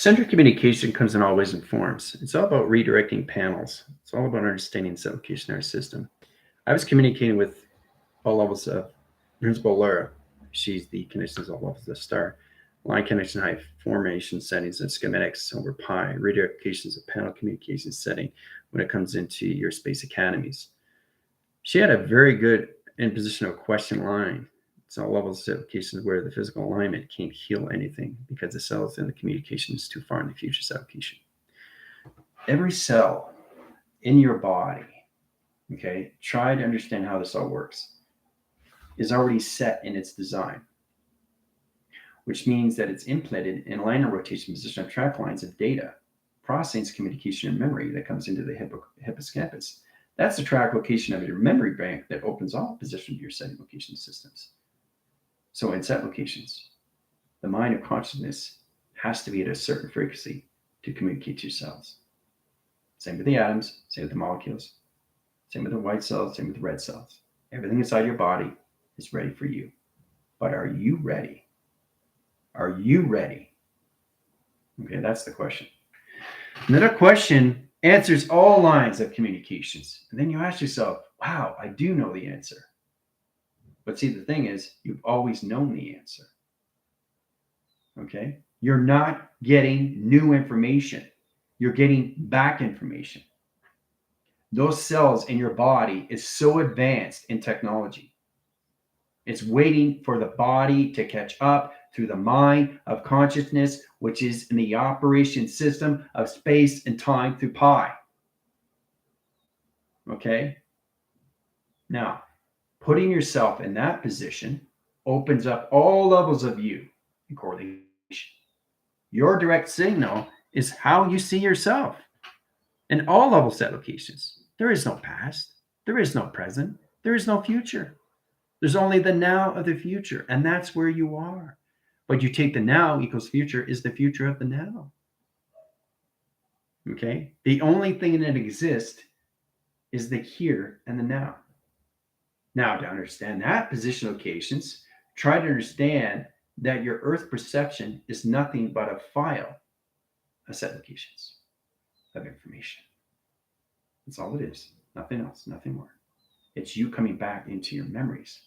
Central communication comes in all ways and forms. It's all about redirecting panels. It's all about understanding the location in our system. I was communicating with all levels of Principal Laura. She's the connections all levels of the star. Line connection height, formation settings, and schematics over pi, redirections of panel communication setting when it comes into your space academies. She had a very good impositional question line. It's all levels of applications where the physical alignment can't heal anything because the cells and the communication is too far in the future application. Every cell in your body, okay, try to understand how this all works, is already set in its design, which means that it's implanted in line of rotation position of track lines of data, processing communication and memory that comes into the hippocampus. That's the track location of your memory bank that opens all position of your setting location systems. So in set locations, the mind of consciousness has to be at a certain frequency to communicate to your cells. Same with the atoms, same with the molecules, same with the white cells, same with the red cells. Everything inside your body is ready for you. But are you ready? Are you ready? Okay, that's the question. Another question answers all lines of communications. And then you ask yourself, wow, I do know the answer. But see, the thing is, you've always known the answer. Okay? You're not getting new information. You're getting back information. Those cells in your body is so advanced in technology. It's waiting for the body to catch up through the mind of consciousness, which is in the operation system of space and time through pi. Okay? Now, putting yourself in that position opens up all levels of you in correlation. Your direct signal is how you see yourself in all level set locations. There is no past. There is no present. There is no future. There's only the now of the future, and that's where you are. But you take the now equals future is the future of the now. Okay? The only thing that exists is the here and the now. Now, to understand that position locations, try to understand that your Earth perception is nothing but a file of set locations of information. That's all it is. Nothing else, nothing more. It's you coming back into your memories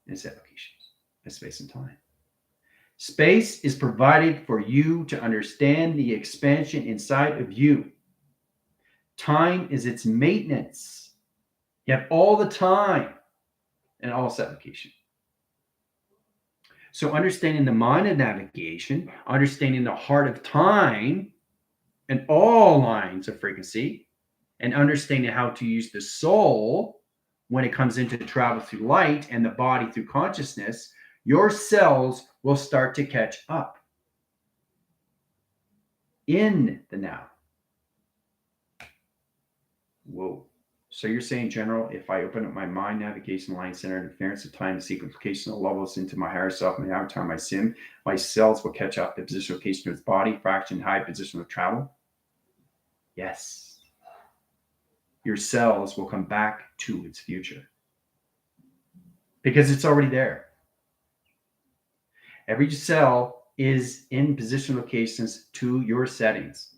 and set locations of space and time. Space is provided for you to understand the expansion inside of you. Time is its maintenance. You have all the time and all set location. So understanding the mind of navigation, understanding the heart of time and all lines of frequency, and understanding how to use the soul when it comes into travel through light and the body through consciousness, your cells will start to catch up in the now. Whoa. So you're saying, General, if I open up my mind, navigation, line, center, interference of time, sequentification levels into my higher self, my avatar, my sim, my cells will catch up the position location of its body, fraction, high position of travel? Yes. Your cells will come back to its future because it's already there. Every cell is in position locations to your settings,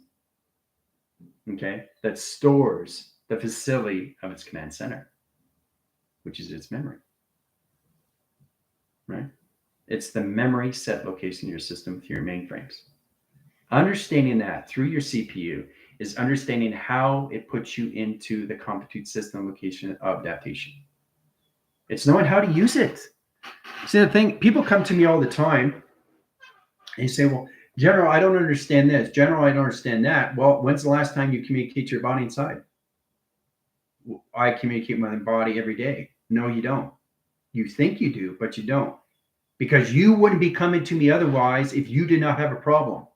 okay, that stores the facility of its command center, which is its memory, right? It's the memory set location in your system through your mainframes. Understanding that through your CPU is understanding how it puts you into the compute system location of adaptation. It's knowing how to use it. See, the thing, people come to me all the time and you say, well, General, I don't understand this. General, I don't understand that. Well, when's the last time you communicate to your body inside? I communicate with my body every day. No, you don't. You think you do, but you don't. Because you wouldn't be coming to me otherwise if you did not have a problem.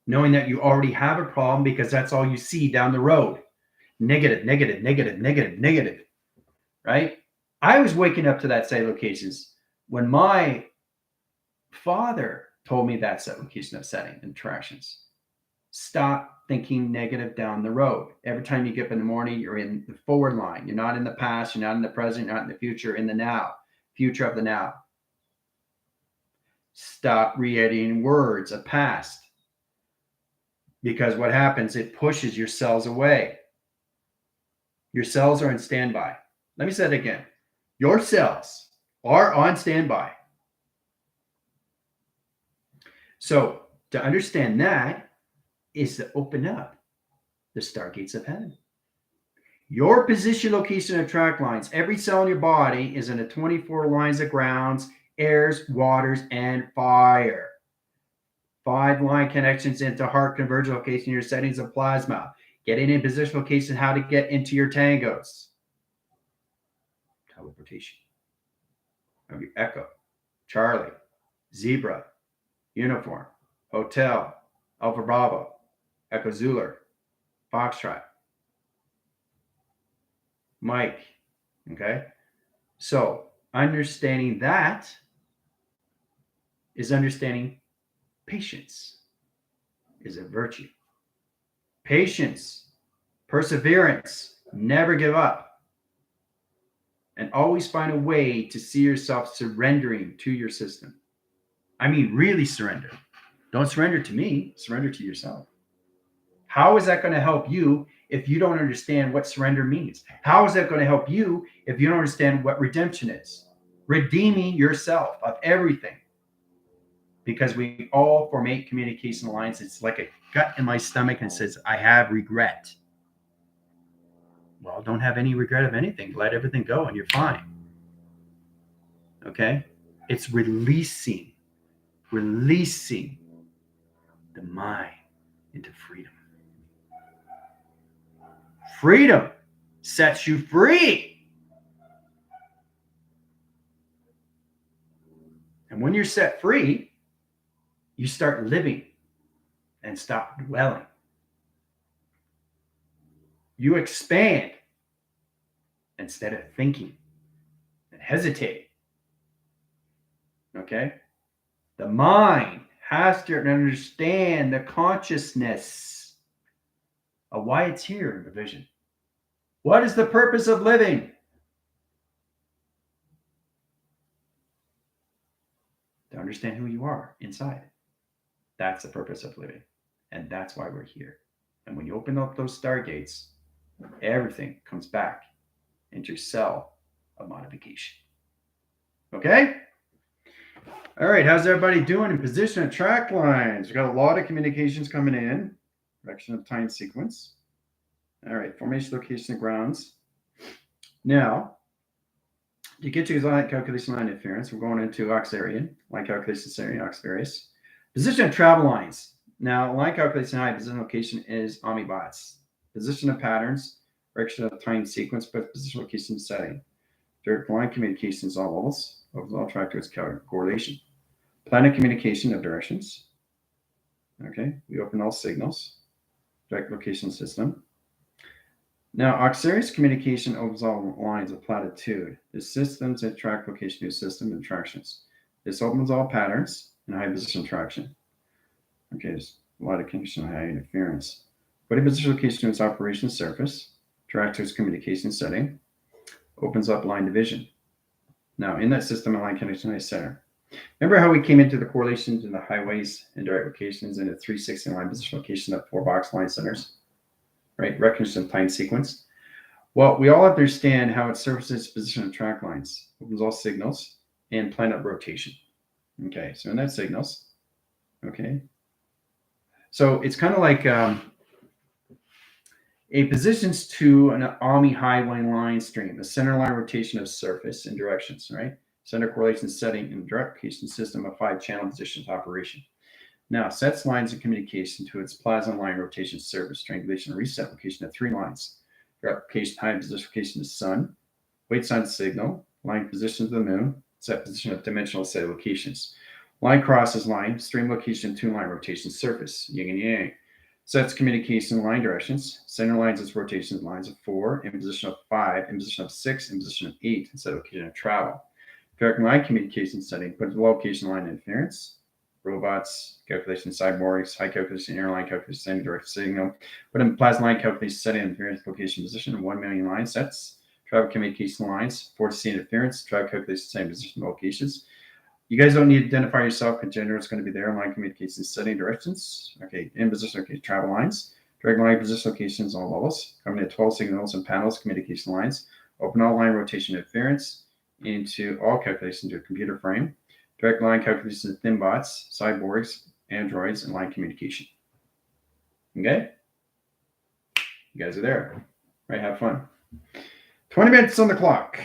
Knowing that you already have a problem because that's all you see down the road. Negative, negative, negative, negative, negative. Right? I was waking up to that set locations when my father told me that set location of setting interactions. Stop thinking negative down the road. Every time you get up in the morning, you're in the forward line. You're not in the past. You're not in the present. You're not in the future. In the now. Future of the now. Stop re-editing words of past. Because what happens, it pushes your cells away. Your cells are on standby. Let me say it again. Your cells are on standby. So to understand that is to open up the stargates of heaven. Your position, location, and track lines. Every cell in your body is in the 24 lines of grounds, airs, waters, and fire. 5 line connections into heart convergence location, your settings of plasma. Getting in position location, how to get into your tangos. Teleportation. Of your Echo, Charlie, Zebra, Uniform, Hotel, Alpha Bravo, Echo Zulu, Foxtrot, Mike. Okay? So understanding that is understanding patience is a virtue. Patience, perseverance, never give up. And always find a way to see yourself surrendering to your system. I mean, really surrender. Don't surrender to me, surrender to yourself. How is that going to help you if you don't understand what surrender means? How is that going to help you if you don't understand what redemption is? Redeeming yourself of everything. Because we all formate communication lines. It's like a gut in my stomach and it says, I have regret. Well, don't have any regret of anything. Let everything go and you're fine. Okay? It's releasing the mind into freedom. Freedom sets you free. And when you're set free, you start living and stop dwelling. You expand instead of thinking and hesitating. Okay? The mind has to understand the consciousness of why it's here in the vision. What is the purpose of living? To understand who you are inside. That's the purpose of living. And that's why we're here. And when you open up those stargates, everything comes back into your cell of modification. Okay? All right, how's everybody doing in position of track lines? We've got a lot of communications coming in. Direction of time sequence. All right, formation, location, and grounds. Now, to get to line calculation line interference, we're going into Oxarian, line calculation, Sarian, Oxvarious. Position of travel lines. Now, line calculation high position location is Omnibots. Position of patterns, direction of time sequence, but position location setting. Direct line communications all levels. Overall track to its correlation. Planet communication of directions. Okay, we open all signals. Direct location system. Now, Oxarius communication opens all lines of platitude. The systems that track location to system and attractions. This opens all patterns and high position traction. Okay, there's a lot of condition high interference. Putting position location to its operation surface. Track to its communication setting. Opens up line division. Now, in that system, a line connection is center. Remember how we came into the correlations in the highways and direct locations in the 360 line position location of 4 box line centers, right? Recognition of time sequence. Well, we all understand how it surfaces position of track lines, opens all signals, and planet rotation. Okay, so in that signals, okay. So it's kind of like a positions to an Omni highway line stream, a center line rotation of surface and directions, right? Center correlation setting and direct location system of 5 channel positions operation. Now, sets lines of communication to its plasma line rotation surface, triangulation, and reset location of 3 lines. Direct location, high position location to sun, wait sign signal, line position to the moon, set position of dimensional set locations. Line crosses line, stream location, 2 line rotation surface, yin and yang. Sets communication line directions, center lines its rotations, lines of 4, in position of 5, in position of 6, in position of 8, and set location of travel. Direct line communication setting, put location line interference, robots, calculation cyborgs, high calculation airline calculation setting, direct signal, put in plasma line calculation setting interference location position, 1 million line sets, travel communication lines, 4 to C interference, travel calculation setting position locations. You guys don't need to identify yourself because gender is going to be there. Line communications, setting directions. Okay, in position, okay, travel lines. Direct line position locations, all levels. Coming at 12 signals and panels, communication lines. Open all line rotation interference into all calculations to a computer frame. Direct line calculations of thin bots, cyborgs, androids, and line communication. Okay? You guys are there. Right, have fun. 20 minutes on the clock.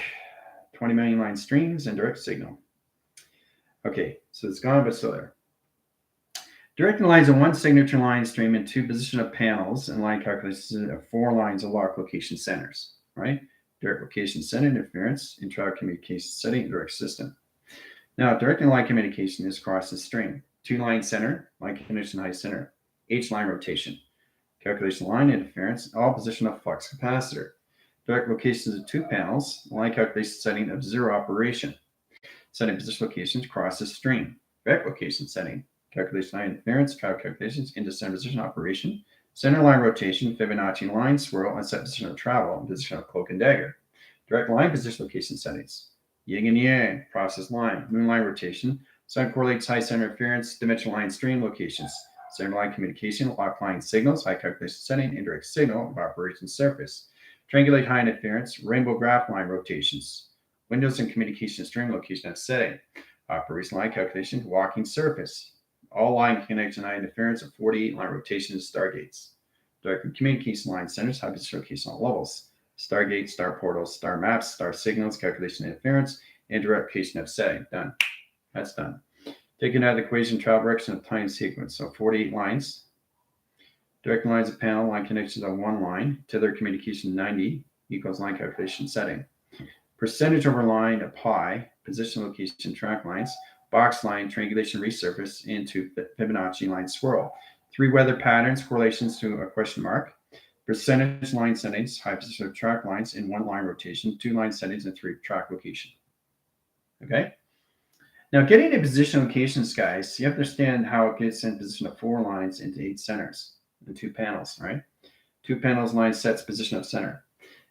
20 million line streams and direct signal. Okay, so it's gone, but still there. Directing lines of one signature line stream in two position of panels and line calculations of 4 lines of lock location centers, right? Direct location center interference, intra-communication setting, direct system. Now, directing line communication is across the string. 2 line center, line condition high center, H line rotation. Calculation line interference, all position of flux capacitor. Direct locations of 2 panels, line calculation setting of 0 operation. Setting position locations across the string. Direct location setting. Calculation line interference, trial calculations into center position operation, center line rotation, Fibonacci line swirl, and set position of travel and position of cloak and dagger. Direct line position location settings. Yin and yang, process line, moon line rotation, sun correlates high center interference, dimensional line stream locations, center line communication, lock line signals, high calculation setting, indirect signal of operation surface. Triangulate high interference, rainbow graph line rotations, windows and communication stream location of setting, operation line calculation, walking surface. All line connection high interference of 48 line rotations, stargates. Direct communication line centers, high position location all levels. Stargate, star portals, star maps, star signals, calculation interference, and direct location of setting. Done. That's done. Taking out of the equation, travel direction of time sequence. So 48 lines. Direct lines of panel, line connections on 1 line. Tether communication 90 equals line calculation setting. Percentage over line of pi, position location track lines. Box line, triangulation resurface into Fibonacci line swirl. 3 weather patterns, correlations to a question mark. Percentage line settings, high position of track lines in 1 line rotation, 2 line settings, and 3 track location. Okay? Now, getting in position locations, guys, you have to understand how it gets in position of 4 lines into 8 centers and 2 panels, right? 2 panels, line sets, position of center.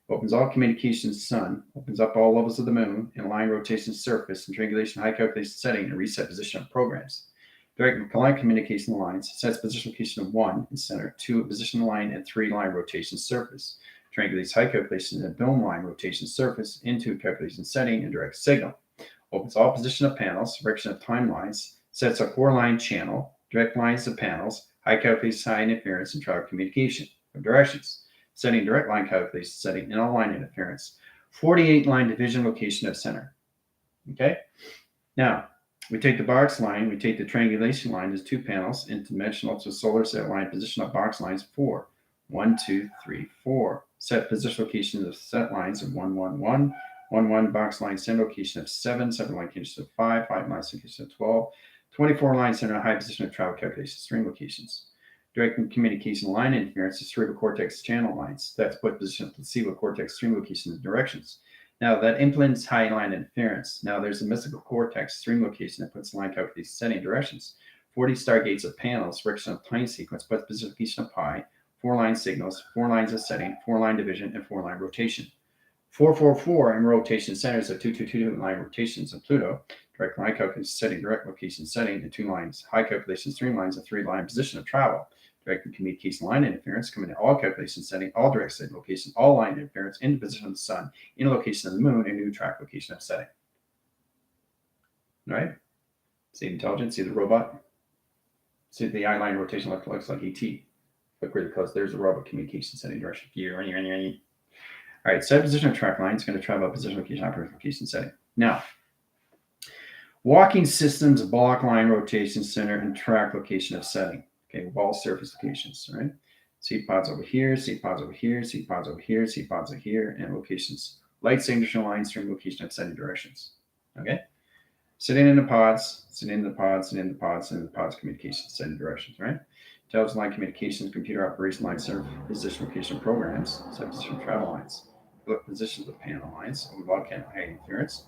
Opens all communications sun, opens up all levels of the moon, and line rotation surface, and triangulation high calculation setting, and reset position of programs. Direct line communication lines, sets position location of 1 in center, 2 position line, and 3 line rotation surface. Triangulates high calculation and dome line rotation surface into calculation setting and direct signal. Opens all position of panels, direction of timelines, sets a 4 line channel, direct lines of panels, high calculation high interference, and trial communication of directions. Setting direct line calculation setting and all line interference. 48 line division location of center. Okay? Now, we take the box line, we take the triangulation line as 2 panels, into dimensional to solar set line position of box lines 4. 1, 2, 3, 4. Set position locations of set lines of 1, 1, 1. 1, 1 box line center location of 7. 7 line condition of 5. 5 line location of 12. 24 line center high position of travel calculation string locations. Direct communication line interference is cerebral cortex channel lines. That's put position of placebo cortex stream locations and directions. Now that implements high line interference. Now there's a mystical cortex stream location that puts line calculation setting directions. 40 stargates of panels, direction of time sequence, puts position location of pi, 4 line signals, 4 lines of setting, 4 line division, and 4 line rotation. 444 in rotation centers of 222 line rotations of Pluto. Direct line calculation setting, direct location setting, and 2 lines. High calculation stream lines, and 3 line position of travel. Direct communication line interference coming to all calculation setting, all direct setting location, all line interference into position of the sun, in location of the moon, and new track location of setting. All right? See the intelligence, see the robot? See the eye line rotation looks like ET. Look really close. There's the robot communication setting direction. All right, set position of track line is going to travel position location, operating location setting. Now, walking systems, block line rotation center, and track location of setting. Okay, wall surface locations, right? Seed pods over here, seed pods over here, seed pods over here, seed pods over here, and locations. Light signature line stream location of setting directions. Okay? Sitting in the pods, sitting in the pods, sitting in the pods, sitting in the pods, communication, setting directions, right? Television line communications, computer operation line serve position location programs, set position travel lines, positions of panel lines, overlog channel high interference,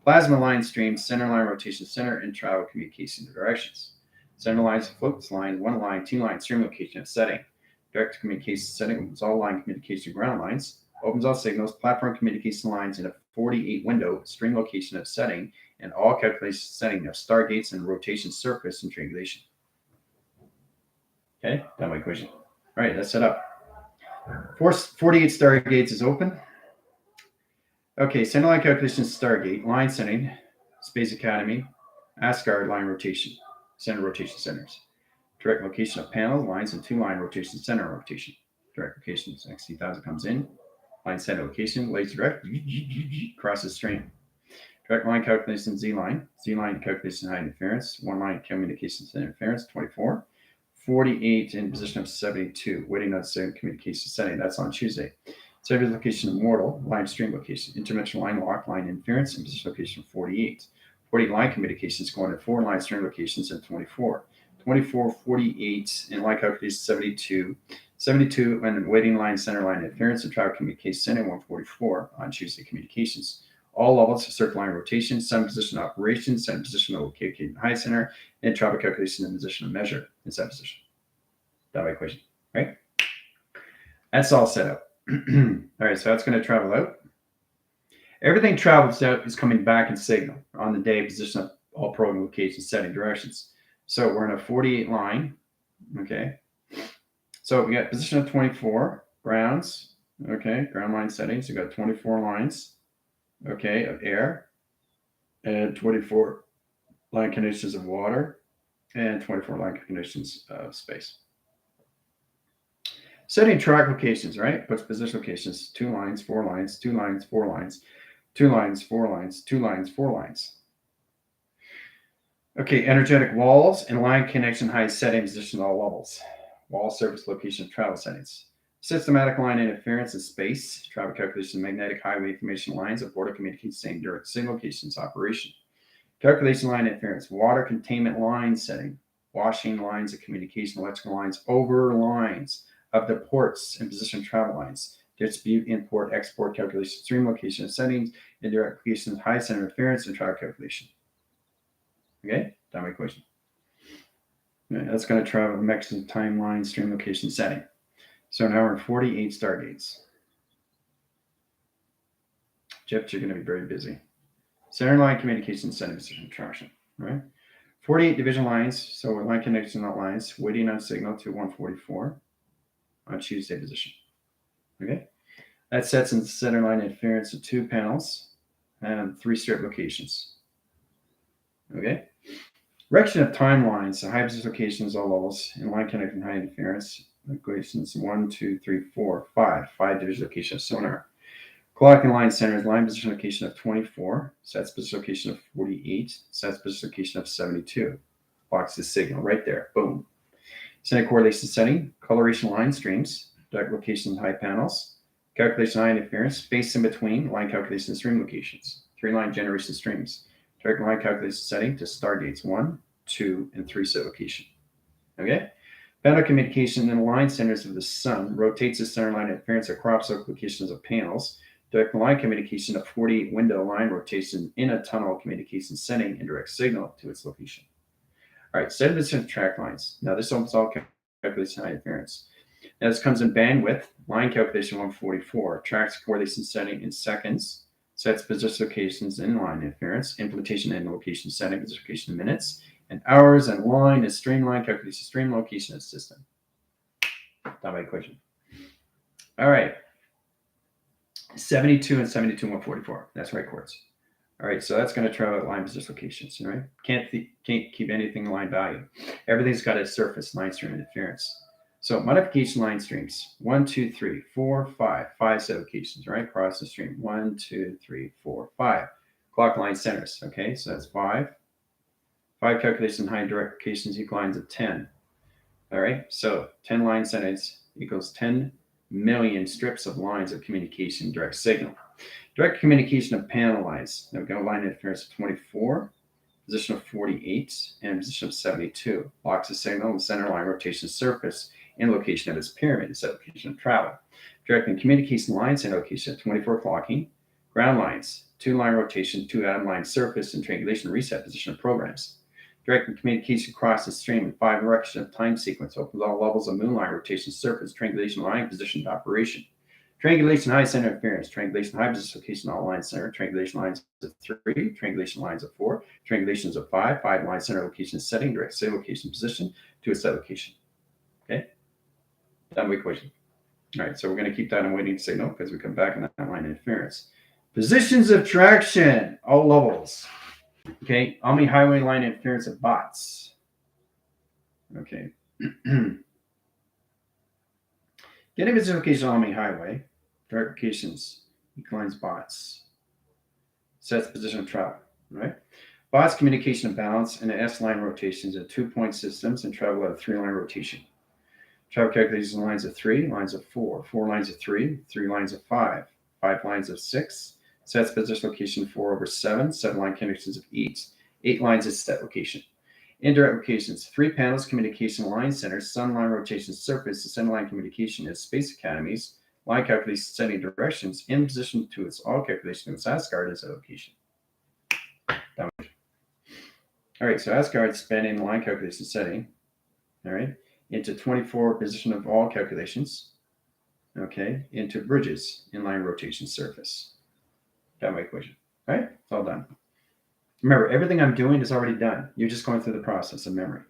plasma line stream, center line rotation center, and travel communication directions. Center lines, focus line, 1 line, 2 line, stream location of setting. Direct communication setting opens all line communication ground lines, opens all signals, platform communication lines, and a 48 window, stream location of setting, and all calculations setting of stargates and rotation surface and triangulation. Okay, done my equation. All right, that's set up. 48 stargates is open. Okay, centerline calculations, stargate, line setting, Space Academy, Asgard line rotation, center rotation centers. Direct location of panels, lines, and 2-line rotation, center rotation. Direct locations, XT1000 comes in, line center location, laser direct, crosses stream. Direct line calculation, Z-line calculation high interference, 1-line communication center interference, 24. 48 in position of 72, waiting on second communication setting. That's on Tuesday. Service location Immortal, line stream location, interdimensional line lock, line interference, and position location 48. 48 line communications going to 4 line stream locations and 24. 24, 48 in line calculation 72. 72 and waiting line center line interference and travel communication center 144 on Tuesday communications. All levels of circle line rotation, sun position operation, sun position of located high center, and travel calculation and position of measure in set position. That equation, right? That's all set up. All right, so that's going to travel out. Everything travels out is coming back in signal on the day, position of all program locations, setting directions. So we're in a 48 line, okay? So we got position of 24, grounds, okay, ground line settings. You got 24 lines, okay, of air, and 24 line conditions of water, and 24 line conditions of space. Setting track locations, right? Puts position locations, 2 lines, 4 lines, 2 lines, 4 lines, 2 lines, 4 lines, 2 lines, 4 lines. Okay, energetic walls and line connection height setting position all levels. Wall surface location travel settings. Systematic line interference in space, travel calculation, magnetic highway information lines of border communication same direct signal locations operation. Calculation line interference, water containment line setting, washing lines of communication, electrical lines over lines of the ports and position travel lines, distribute, import, export calculation, stream location settings, indirect location, high center interference, and travel calculation. Okay, done my equation. Okay, that's going to travel Mexican timeline, stream location setting. So now we're in 48 stargates. Jeff, you're going to be very busy. Center line communication setting position traction, right? 48 division lines, so we're line connection, not lines, waiting on signal to 144 on Tuesday position. Okay, that sets in center line interference of 2 panels and 3 strip locations. Okay, direction of timelines, so high position locations, all levels, in line connection, high interference, equations 1, 2, 3, 4, 5, 5 division location of sonar. Clock and line centers, line position location of 24, sets position location of 48, sets position location of 72. Blocks the signal right there, boom. Center correlation setting, coloration line streams, direct location high panels, calculation high interference, space in between, line calculation stream locations, 3 line generation streams, direct line calculation setting to stargates 1, 2, and 3 set location. Okay? Panel communication in the line centers of the sun rotates the center line interference across locations of panels. Direct line communication of 48 window line rotation in a tunnel communication setting and direct signal to its location. All right, set of track lines. Now this is all calculation high interference. Now this comes in bandwidth, line calculation 144, tracks correlation setting in seconds, sets position locations in line interference, implementation and location setting, position location in minutes, and hours, and line is streamline calculation, stream location of system. Done by equation. All right. 72 and 72, 144. That's right chords. All right, so that's going to travel at line position locations, right? Can't keep anything line value. Everything's got a surface line stream interference. So modification line streams, 1, 2, 3, 4, 5, 5 set locations, right? Cross the stream, 1, 2, 3, 4, 5. Clock line centers, okay? So that's 5. 5 calculation high direct locations equal lines of 10. All right, so 10 line centers equals 10 million strips of lines of communication direct signal. Direct communication of panel lines. Now we've got a line interference of 24, position of 48, and position of 72. Blocks the signal in the center line rotation surface and location of its pyramid instead of location of travel. Direct and communication lines and location of 24 clocking. Ground lines, 2 line rotation, 2 atom line surface, and triangulation reset position of programs. Direct and communication across the stream in 5 direction of time sequence opens all levels of moonline rotation surface, triangulation line position to operation. Triangulation high center interference, triangulation high position location all line center, triangulation lines of 3, triangulation lines of 4, triangulations of 5, 5 line center location setting, direct signal location position to a set location. Okay, done with equation. All right, so we're going to keep that on waiting signal because we come back on that line interference. Positions of traction, all levels. Okay, Omni highway line interference of bots. Okay. Getting position location on Omni highway, direct locations, equalines bots. Sets position of travel, right? Bots communication of balance and the S-line rotations of 2-point systems and travel at a 3-line rotation. Travel calculations lines of 3, lines of 4, 4 lines of 3, 3 lines of 5, 5 lines of 6, sets position location 4/7, 7 line connections of 8 lines of set location. Indirect locations, 3 panels, communication line centers, sun line rotation surface, the center line communication is space academies, line calculation setting directions, in position to its all calculation of its Asgard as a location. All right, so Asgard spanning line calculation setting, all right, into 24 position of all calculations, okay, into bridges, inline rotation surface. Got my equation, all right? It's all done. Remember, everything I'm doing is already done. You're just going through the process of memory.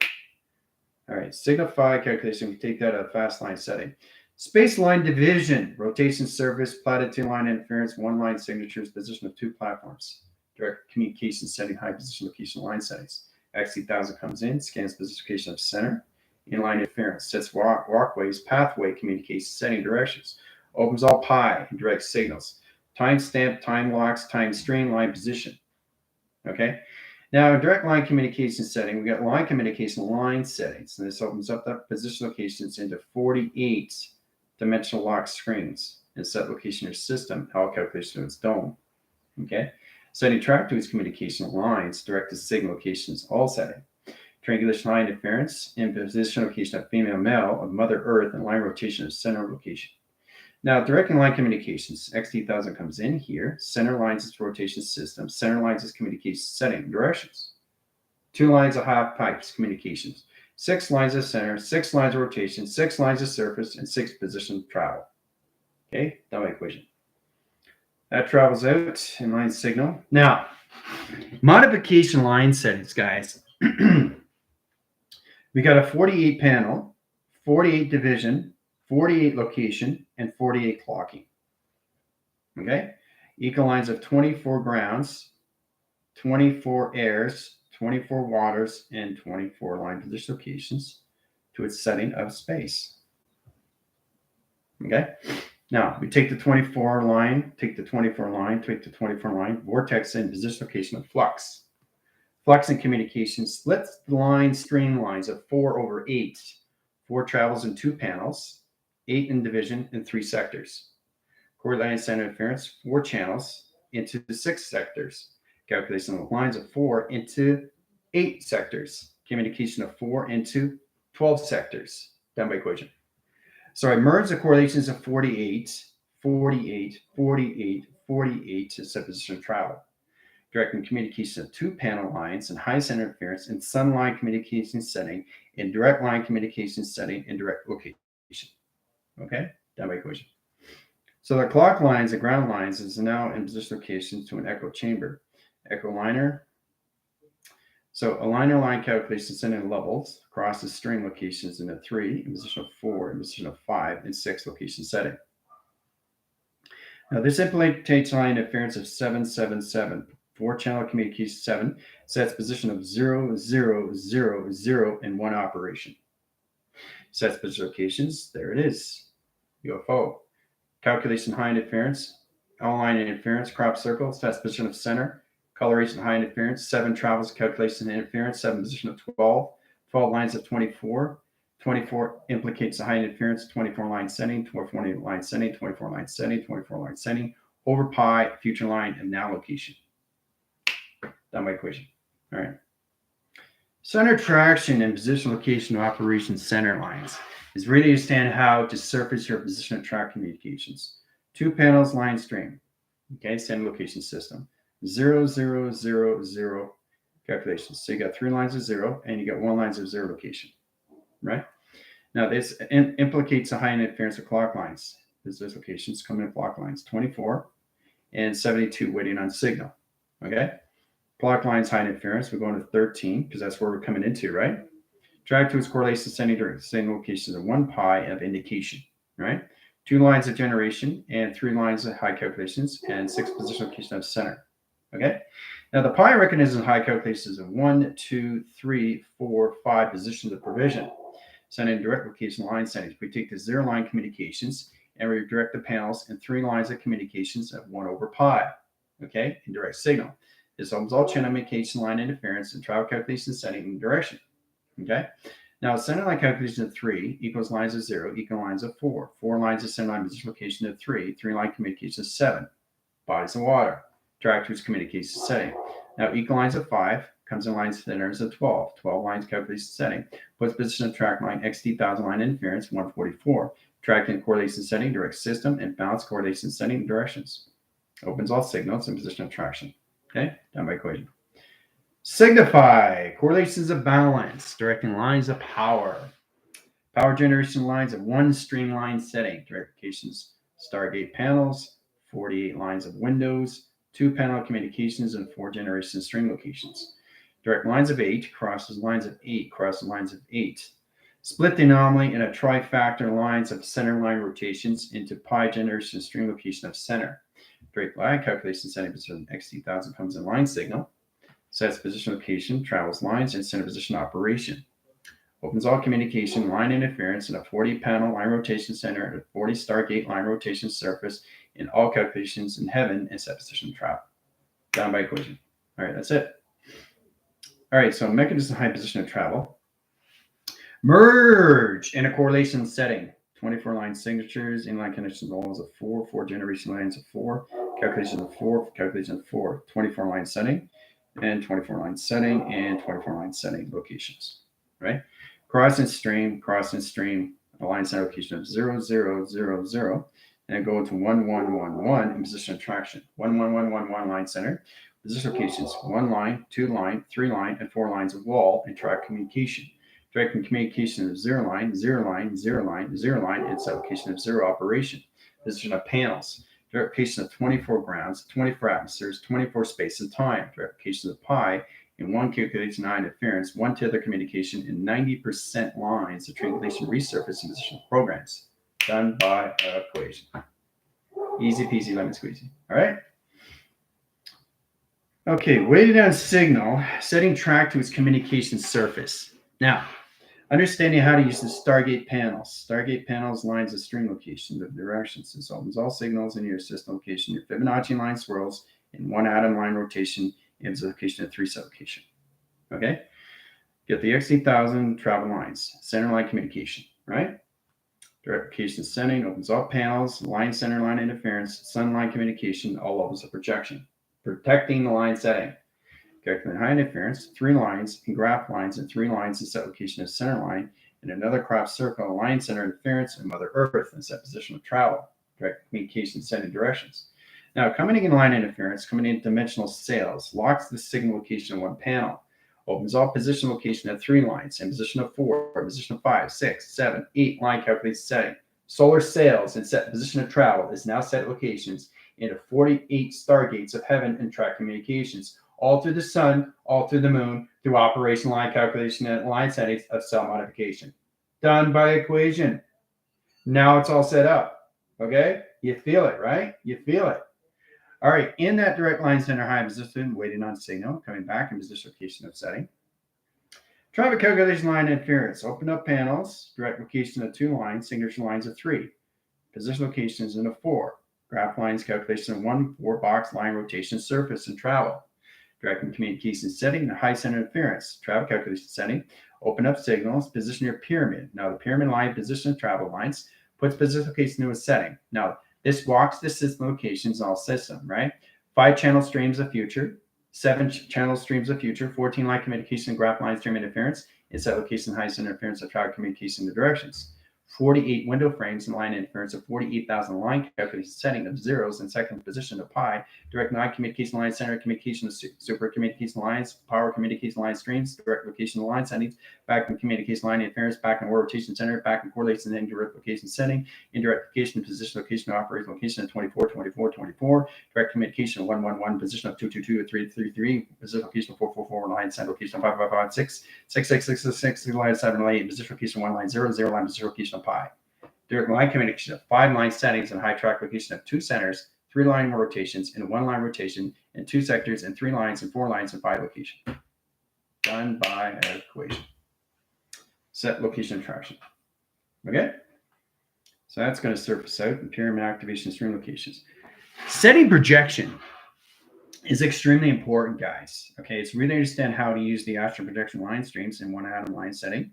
All right, signify calculation, we take that at a fast line setting. Space line division, rotation surface, platted 2-line interference, 1-line signatures, position of 2 platforms. Direct communication setting, high position location line settings. X3000 comes in, scans position location of center, inline interference, sets walkways, pathway communication setting directions, opens all pi and direct signals, timestamp, time locks, time strain, line position. Okay, now in direct line communication setting, we got line communication line settings, and this opens up the position locations into 48 dimensional lock screens and set location of your system, all calculation of its dome. Okay, setting track to its communication lines, direct to signal locations, all setting. Triangulation line interference in position location of female male of Mother Earth and line rotation of center location. Now, direct and line communications, X3000 comes in here, center lines its rotation system, center lines its communication setting directions. 2 lines of half pipes communications, 6 lines of center, 6 lines of rotation, 6 lines of surface, and 6 position travel. Okay, done my equation. That travels out in line signal. Now, modification line settings, guys. We got a 48 panel, 48 division, 48 location, and 48 clocking. Okay? Equal lines of 24 grounds, 24 airs, 24 waters, and 24 line position locations to its setting of space. Okay? Now, we take the 24 line, take the 24 line, take the 24 line, vortex and position location of flux. Flux and communication splits the line streamlines of 4/8. 4 travels in 2 panels, 8 in division, and 3 sectors. Chord line center interference, 4 channels into 6 sectors. Calculation of lines of 4 into 8 sectors. Communication of 4 into 12 sectors. Done by equation. So I merge the correlations of 48, 48, 48, 48 to set position of travel. Directing communication of 2 panel lines and high center interference in sun line communication setting, in direct line communication setting, in direct location. Okay, done by equation. So the clock lines and ground lines is now in position locations to an echo chamber. Echo liner. So a liner line calculation setting levels across the string locations in a 3, in position of 4, in position of 5, and 6 location setting. Now this implementation line interference of 777. 4 channel communication 7 sets position of 0, 0, 0, 0 in 1 operation. Sets position locations, there it is. UFO. Calculation high interference, all line interference, crop circle, sets position of center. Coloration high interference, 7 travels, calculation interference, 7 position of 12. 12 lines of 24. 24 implicates the high interference, 24 line setting, 24 line setting, 24 line setting, 24 line setting, over pi, future line, and now location. Done by equation. All right. Center traction and position location of operation center lines is really to understand how to surface your position of track communications. 2 panels line stream. Okay, center location system. 0, 0, 0, 0 calculations. So you got 3 lines of 0 and you got 1 lines of 0 location. Right? Now this implicates a high interference of clock lines. Business locations coming in block lines 24 and 72 waiting on signal. Okay. Block lines high interference. We're going to 13 because that's where we're coming into, right? Drag to its correlation sending during the same locations of 1 pi of indication, right? 2 lines of generation and 3 lines of high calculations and 6 position locations of center. Okay. Now the pi recognizes high calculations of 1, 2, 3, 4, 5 positions of provision. Sending direct location line settings. We take the 0 line communications and we direct the panels in 3 lines of communications of 1 over pi. Okay, in direct signal. This opens all channel communication line interference and travel calculation setting and direction. Okay. Now center line calculation of 3 equals lines of 0 equal lines of 4. 4 lines of center line position location of 3. 3 line communication of 7. Bodies of water. Direct to its communication setting. Now equal lines of 5 comes in lines centers of 12. 12 lines calculation setting. Puts position of track line XT 1000 line interference 144. Track and correlation setting, direct system, and balance correlation setting and directions. Opens all signals and position of traction. Okay, done by equation. Signify correlations of balance, directing lines of power. Power generation lines of 1 streamline setting. Directions Stargate panels, 48 lines of windows, 2 panel communications, and 4 generation string locations. Direct lines of 8 crosses lines of 8 crosses lines of 8. Split the anomaly in a trifactor lines of center line rotations into pi generation string location of center. Direct line calculation setting position XT 1000 comes in line signal. Sets position location, travels lines, and center position operation. Opens all communication line interference in a 40 panel line rotation center and a 40 Stargate line rotation surface in all calculations in heaven and set position travel. Down by equation. All right, that's it. All right, so mechanism high position of travel. Merge in a correlation setting. 24 line signatures, inline connections, walls of 4, 4 generation lines of 4, calculation of 4, calculation of 4, 24 line setting, and 24 line setting, and 24 line setting locations, right? Cross and stream, a line center location of 0, 0, 0, 0, and go to 1, 1, 1, 1 in position of traction. 1, 1, 1, 1, 1 line center, position locations, 1 line, 2 line, 3 line, and 4 lines of wall and track communication. Direct communication of 0 line, 0 line, 0 line, 0 line, and set location of 0 operation. Position of panels. Direct location of 24 grounds, 24 atmospheres, 24 space and time. Direct location of pi in 1 calculation 9 interference, 1 tether communication, and 90% lines of triangulation resurface and position programs. Done by equation. Easy peasy lemon squeezy. All right. Okay, weighted down signal, setting track to its communication surface. Now, understanding how to use the Stargate panels. Stargate panels lines of string location, the directions. This opens all signals in your system location. Your Fibonacci line swirls in 1 atom line rotation and the location of 3 sublocation. Okay? Get the XT1000 travel lines, center line communication, right? Direct location setting opens all panels, line center line interference, sun line communication, all levels of projection. Protecting the line setting. Calculate high interference, 3 lines and graph lines, and 3 lines in set location of center line, and another crop circle, line center interference, and Mother Earth in set position of travel. Direct communication setting directions. Now, coming in line interference, coming in dimensional sails, locks the signal location in 1 panel, opens all position location at 3 lines, and position of 4, position of 5, 6, 7, 8 line calculated setting. Solar sails and set position of travel is now set locations into 48 stargates of heaven and track communications, all through the sun, all through the moon, through operation line calculation and line settings of cell modification. Done by equation. Now it's all set up. Okay? You feel it, right? You feel it. All right, in that direct line center high position, waiting on signal, coming back in position location of setting. Traffic calculation line interference. Open up panels, direct location of 2 lines, signature lines of 3. Position locations in a 4. Graph lines calculation of 1, 4 box line rotation surface and travel. Direct communication setting, the high center interference. Travel calculation setting. Open up signals, position your pyramid. Now the pyramid line position of travel lines puts position location into a setting. Now, this walks the system locations in all system, right? 5 channel streams of future, 7 channel streams of future, 14 line communication and graph line stream interference, and set location high center interference of travel communication in the directions. 48 window frames and line interference of 48,000 line calculation setting of zeros in second position of pi, direct line communication line center communication of super communication lines, power communication line streams, direct location line settings, back in communication line interference, back in rotation center, back in correlation and indirect location setting, indirect location, position, location, operation, location of 24, 24, 24, direct communication 111, position of 222, 333, position location 444, line send location 5556, 66666, line 7 position location 1 line 0, 0 line position location of pi. Direct line communication of 5 line settings and high track location of 2 centers, 3 line rotations and 1 line rotation, and 2 sectors and 3 lines and 4 lines and 5 location. Done by equation. Set location attraction. Okay? So that's going to surface out in pyramid activation stream locations. Setting projection is extremely important, guys. Okay, it's really understand how to use the astral projection line streams in one atom line setting,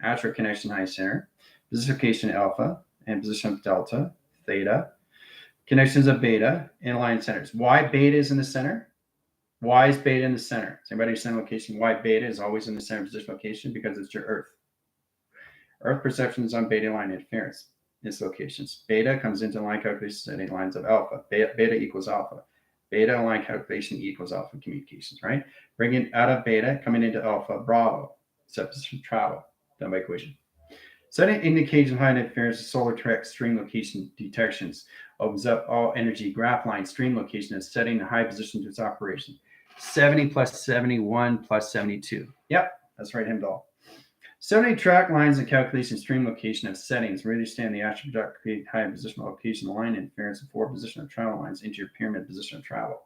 astral connection high center, position location alpha, and position of delta, theta, connections of beta, and line centers. Why beta is in the center? Why is beta in the center? Does anybody understand location? Why beta is always in the center position location? Because it's your Earth. Earth perception is on beta line interference. Its locations. Beta comes into line calculation setting lines of alpha. Beta equals alpha. Beta line calculation equals alpha communications, right? Bringing out of beta, coming into alpha, bravo. Set position travel. Done by equation. Setting indication high interference of solar track stream location detections opens up all energy graph line stream location and setting the high position to its operation. 70 plus 71 plus 72. Yep, that's right, Himdall. 70 track lines and calculation stream location of settings. Really understand the attribute create high positional location line interference and 4 position of travel lines into your pyramid position of travel.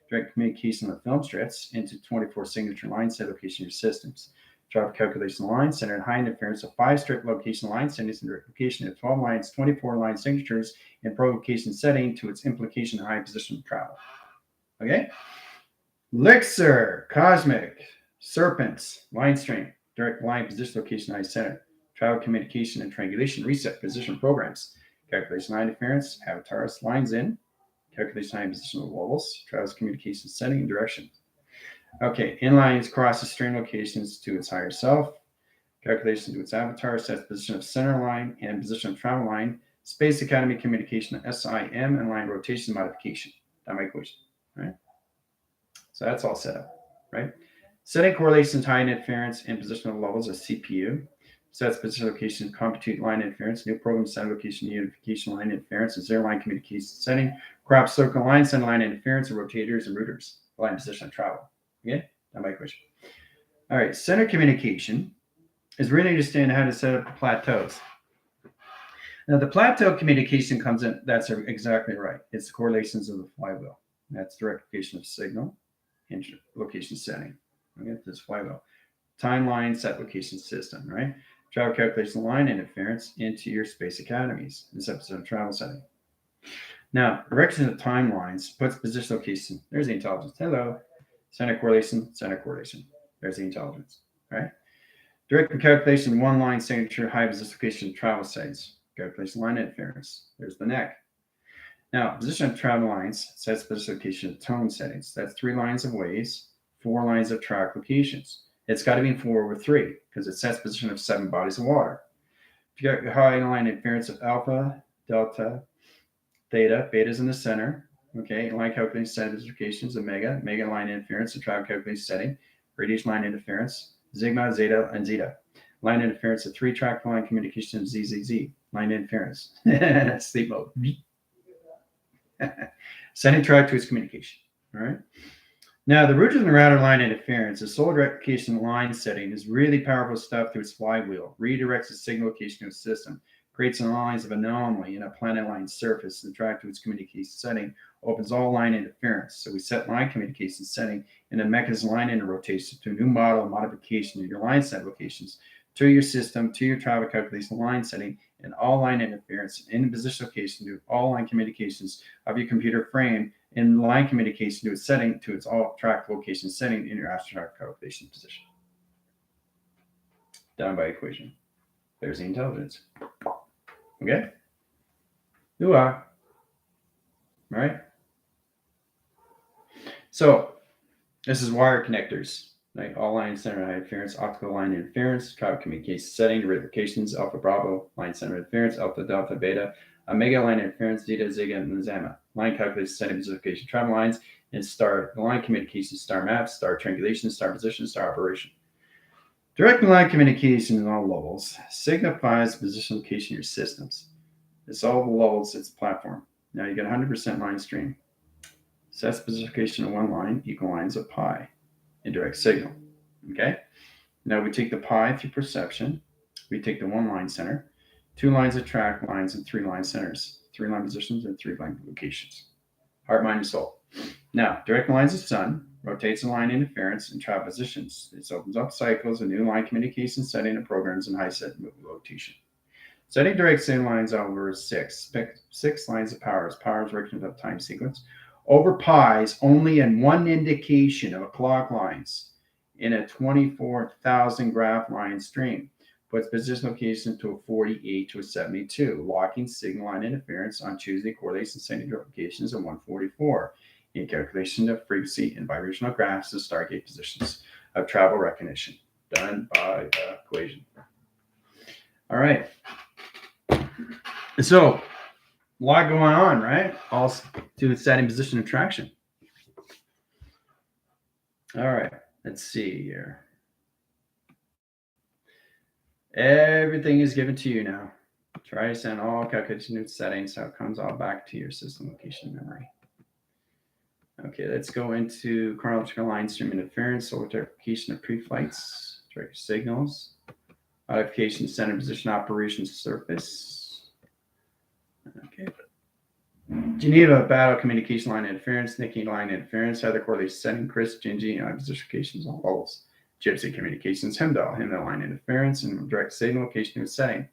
Direct communication of film strips into 24 signature line set location of your systems. Travel calculation line center and high interference of 5 strip location line settings and direct location of 12 lines, 24 line signatures, and provocation setting to its implication high position of travel. Okay? Elixir, cosmic, serpents, line stream, direct line position location high center, travel communication and triangulation reset position programs, calculation high interference, avatars, lines in, calculation high positional levels, travels communication setting and direction. Okay, inlines crosses stream locations to its higher self, calculation to its avatar, sets position of center line and position of travel line, Space Academy communication SIM and line rotation modification. That my equation, right? So that's all set up, right? Setting correlations, high interference, and positional levels of CPU. Sets position location, compute line interference, new program set location, unification line interference, and zero line communication setting, crop circle line, center line interference, and rotators and routers, line position of travel. Okay, that my question. All right, center communication is really understand how to set up the plateaus. Now, the plateau communication comes in, that's exactly right. It's the correlations of the flywheel. That's direct location of signal, location setting. Okay, this flywheel. Timeline, set location system, right? Travel calculation line interference into your space academies. This episode of travel setting. Now, direction of timelines puts position location. There's the intelligence. Hello. Center correlation. There's the intelligence, right? Direct calculation, one line signature, high position location, travel sites. Calculation line interference. There's the neck. Now, position of travel lines sets position location of tone settings. That's 3 lines of ways, 4 lines of track locations. It's got to be in 4 over 3 because it sets position of 7 bodies of water. If you got high line interference of alpha, delta, theta, beta is in the center. Okay, line calculation set locations, omega line interference, and travel calculation setting, radiation line interference, sigma, zeta, and zeta. Line interference of 3 track line communication, ZZZ. Line interference. Sleep mode. Sending track to its communication. All right. Now, the routers and router line interference, the solar direction line setting is really powerful stuff through its flywheel, redirects the signal location of the system, creates an lines of anomaly in a planet line surface, and track to its communication setting, opens all line interference. So we set line communication setting in a mechanism line interrotation to a new model modification of your line set locations, to your system, to your travel calculation line setting, and all line interference in position location to all line communications of your computer frame in line communication to its setting to its all track location setting in your astronaut calculation position. Done by equation. There's the intelligence. Okay? You are. All right? So, this is wire connectors. Right? All line center interference, optical line interference, travel communication setting, derivations, alpha bravo, line center interference, alpha delta beta, omega line interference, zeta, zeta, and zama. Line calculation setting, position, travel lines, and star line communication, star maps, star triangulation, star position, star operation. Direct line communication at all levels signifies position location of your systems. It's all the levels, it's platform. Now you get 100% line stream. Sets position location of one line equal lines of pi in direct signal. Okay? Now we take the pi through perception. We take the one line center, two lines of track lines, and three line centers, three line positions, and three line locations. Heart, mind, and soul. Now, direct lines of sun rotates in line interference and travel positions. It opens up cycles, a new line communication setting, and programs in high set rotation. Setting direct signal lines over six lines of powers working of time sequence. Over pi's only in one indication of a clock lines in a 24,000 graph line stream. Puts position location to a 48 to a 72, locking signal line interference on Tuesday correlation setting locations of 144. In calculation of frequency and vibrational graphs of Stargate positions of travel recognition, done by the equation. All right. So, a lot going on, right? All to do with setting position of traction. All right. Let's see here. Everything is given to you now. Try to send all calculation and settings so it comes all back to your system location memory. Okay, let's go into chronological line stream interference, solar verification of pre-flights, direct signals, modification center position operation surface. Okay. Geneva battle communication line interference, Nikki line interference, other correlation setting, Chris, Gingy, position locations, all levels. Gypsy communications, Hemdall line interference, and direct signal location and setting.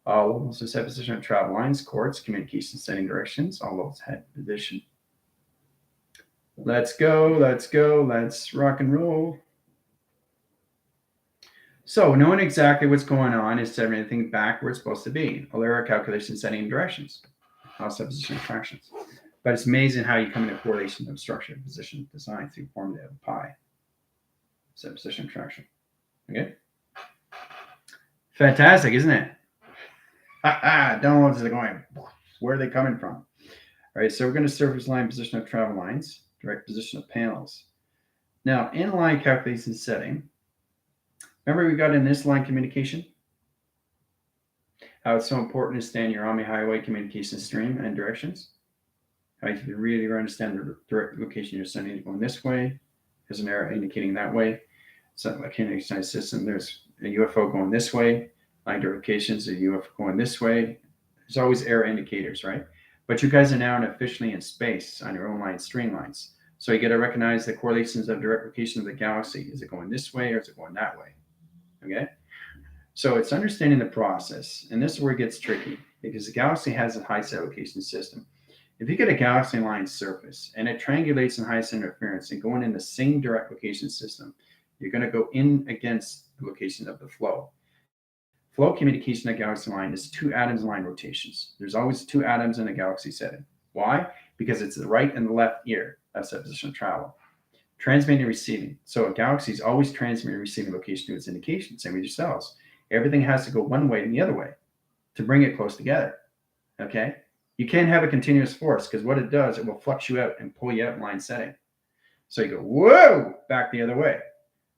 All levels of set position of travel lines, quartz, communication setting directions, all levels head position. Let's go, let's rock and roll. So knowing exactly what's going on is setting everything back where it's supposed to be. Alera calculation setting directions, also position fractions. But it's amazing how you come into correlation of structure, position, design through formula of pi. Set position traction. Okay. Fantastic, isn't it? Downloads are going. Where are they coming from? All right, so we're going to surface line position of travel lines, direct position of panels. Now, in line calculation setting, remember we got in this line communication? How it's so important to stand your Omni highway communication stream and directions. How you really understand the direct location you're sending going this way. There's an arrow indicating that way. So like in a system, there's a UFO going this way. Line locations, a UFO going this way. There's always error indicators, right? But you guys are now officially in space on your own line streamlines. So you got to recognize the correlations of direct location of the galaxy. Is it going this way or is it going that way? Okay. So it's understanding the process. And this is where it gets tricky because the galaxy has a high set location system. If you get a galaxy line surface and it triangulates in high set interference and going in the same direct location system, you're going to go in against the location of the flow. Flow communication in a galaxy line is two atoms line rotations. There's always two atoms in a galaxy setting. Why? Because it's the right and the left ear. That's that position of travel. Transmitting and receiving. So a galaxy is always transmitting and receiving location to its indication. Same with your cells. Everything has to go one way and the other way to bring it close together. Okay? You can't have a continuous force because what it does, it will flux you out and pull you out in line setting. So you go, whoa, back the other way.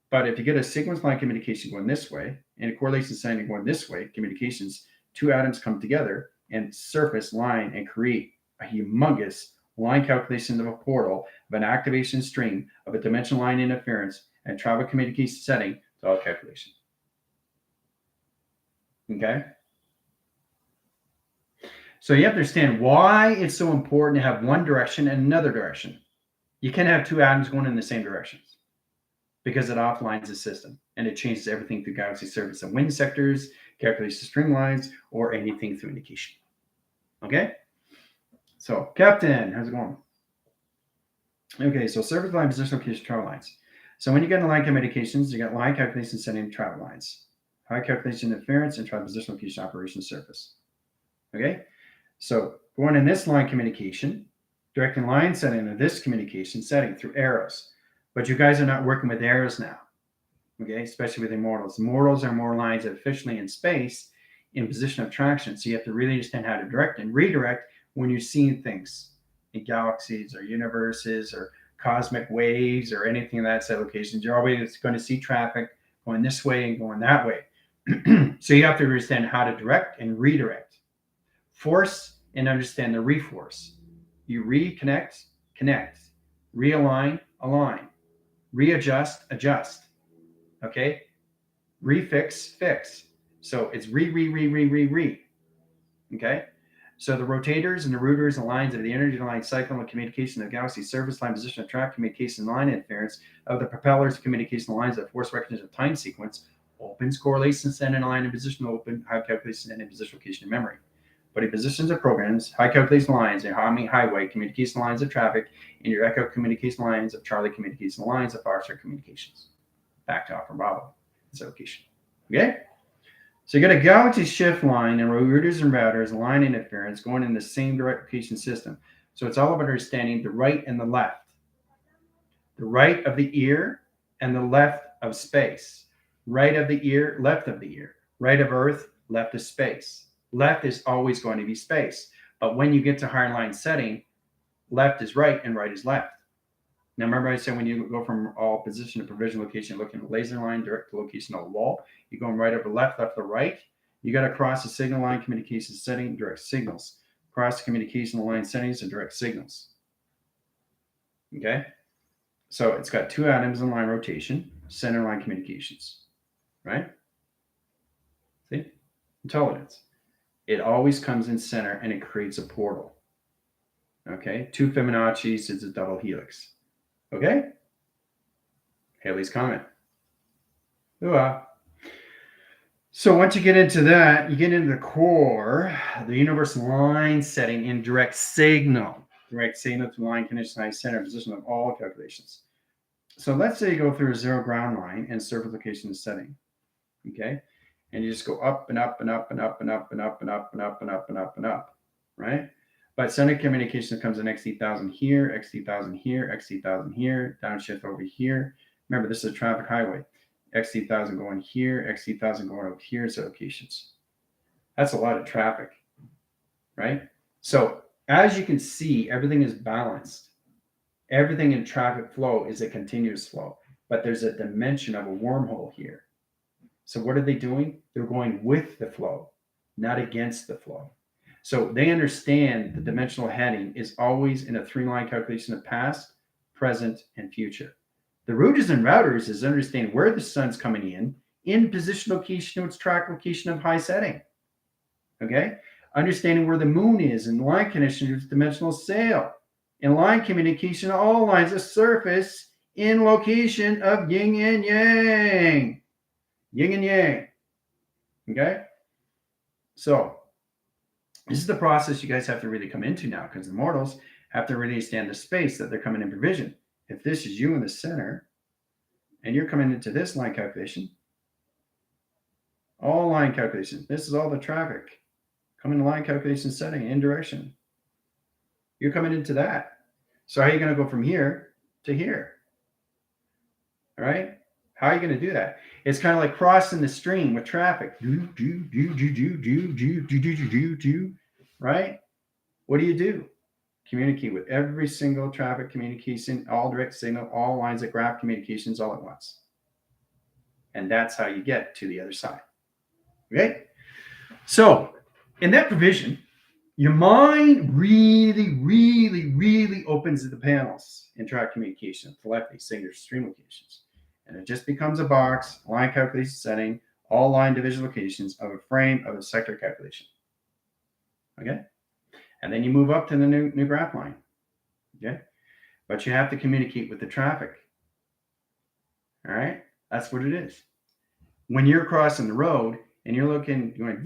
But if you get a sequence line communication going this way and a correlation setting going this way, communications, two atoms come together and surface line and create a humongous line calculation of a portal of an activation stream of a dimensional line interference and travel communication setting to all calculation. Okay? So you have to understand why it's so important to have one direction and another direction. You can't have two atoms going in the same directions because it offlines the system and it changes everything through galaxy surface and wind sectors, calculation streamlines, or anything through indication. Okay? So, Captain, how's it going? Okay, so surface line, position, location, travel lines. So when you get in line communications, you got line calculation setting travel lines, high calculation interference, and travel position, location, operation surface. Okay? So going in this line communication, directing line setting of this communication setting through arrows. But you guys are not working with arrows now. Okay, especially with Immortals. Immortals are more lines officially in space in position of traction. So you have to really understand how to direct and redirect when you're seeing things in galaxies or universes or cosmic waves or anything of that set of locations. You're always going to see traffic, going this way and going that way. So you have to understand how to direct and redirect, force, and understand the reforce. You reconnect, connect, realign, align, readjust, adjust. Okay, refix, fix. So it's re. Okay. So the rotators and the rooters and lines of the energy line cycle and communication of the galaxy surface line position of track communication line interference of the propellers communication lines of force recognition of time sequence opens correlation send and line and position open high calculation and position location and memory. But in positions of programs, high calculation lines and highway communication lines of traffic and your echo communication lines of Charlie communication lines of Foxtrot communications. Back to Alpha Bravo. That's location. Okay? So you got a galaxy shift line and routers and routers, line interference going in the same direct location system. So it's all about understanding the right and the left. The right of the ear and the left of space. Right of the ear, left of the ear. Right of Earth, left of space. Left is always going to be space. But when you get to higher line setting, left is right and right is left. Now, remember I said when you go from all position to provision location, looking at laser line, direct to location of the wall, you're going right over left, left to right. You got to cross the signal line communication setting, direct signals. Cross the communication line settings and direct signals. Okay? So it's got two atoms in line rotation, center line communications. Right? See? Intelligence. It always comes in center and it creates a portal. Okay? Two Fibonacci's is a double helix. Okay? Haley's comment. Ooh-ah. So once you get into that, you get into the core, the universal line setting in direct signal. Direct signal to line condition center position of all calculations. So let's say you go through a zero ground line and surface location setting. Okay? And you just go up and up and up and up and up and up and up and up and up and up and up. Right? But center communication comes in XT1000 here, XT1000 here, XT1000 here, downshift over here. Remember, this is a traffic highway. XT1000 going here, XT1000 going over here as locations. That's a lot of traffic, right? So as you can see, everything is balanced. Everything in traffic flow is a continuous flow, but there's a dimension of a wormhole here. So what are they doing? They're going with the flow, not against the flow. So they understand the dimensional heading is always in a three-line calculation of past, present, and future. The routers and routers is understanding where the sun's coming in position location to its track location of high setting. Okay? Understanding where the moon is in line connection to its dimensional sail. In line communication, all lines of surface in location of yin and yang. Yin and yang. Okay? So, this is the process you guys have to really come into now because the Immortals have to really understand the space that they're coming in provision. If this is you in the center and you're coming into this line calculation, all line calculations, this is all the traffic coming to line calculation setting in direction. You're coming into that. So how are you going to go from here to here? All right? How are you going to do that? It's kind of like crossing the stream with traffic. Right? What do? Communicate with every single traffic communication, all direct signal, all lines of graph communications all at once. And that's how you get to the other side. Okay? So, in that provision, your mind really, really, really opens the panels in track communication, telephony, signature, stream locations. And it just becomes a box, line calculation setting, all line division locations of a frame of a sector calculation. Okay? And then you move up to the new graph line. Okay? But you have to communicate with the traffic. All right? That's what it is. When you're crossing the road and you're looking, you're going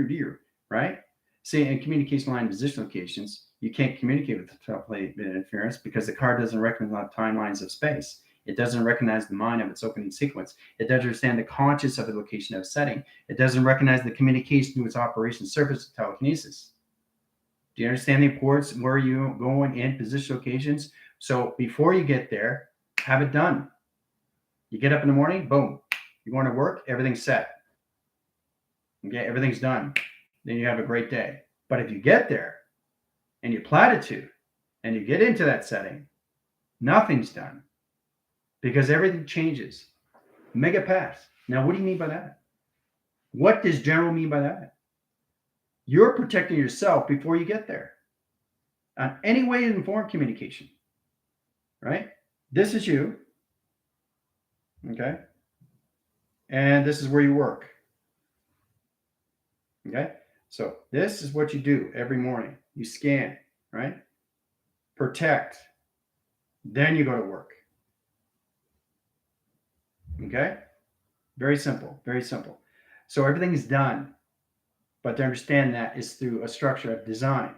deer, right? See, in communication line position locations, you can't communicate with the plate interference because the car doesn't recognize timelines of space. It doesn't recognize the mind of its opening sequence. It doesn't understand the conscious of the location of setting. It doesn't recognize the communication to its operation surface of telekinesis. Do you understand the importance where you're going in position locations? So before you get there, have it done. You get up in the morning, boom. You're going to work, everything's set. Okay, everything's done. Then you have a great day. But if you get there and you platitude and you get into that setting, nothing's done. because everything changes. Mega pass. Now, what do you mean by that? What does general mean by that? You're protecting yourself before you get there. On any way to inform communication, right? This is you, okay? And this is where you work, okay? So this is what you do every morning. You scan, right? Protect. Then you go to work. Okay? Very simple, very simple. So everything is done. But to understand that is through a structure of design.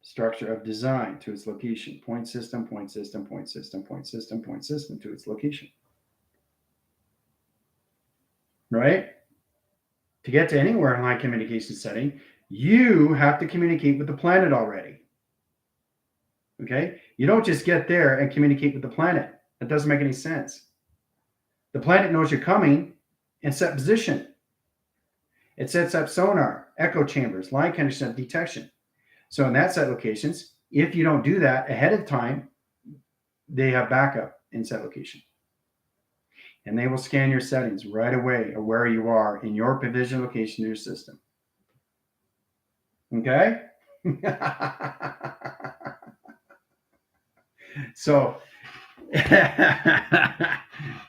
Structure of design to its location. Point system, point system, point system, point system, point system to its location. Right? To get to anywhere in line communication setting, you have to communicate with the planet already. Okay? You don't just get there and communicate with the planet. That doesn't make any sense. The planet knows you're coming and set position. It sets up sonar, echo chambers, line connection detection. So in that set locations, if you don't do that ahead of time, they have backup in set location. And they will scan your settings right away of where you are in your provision location of your system. Okay? So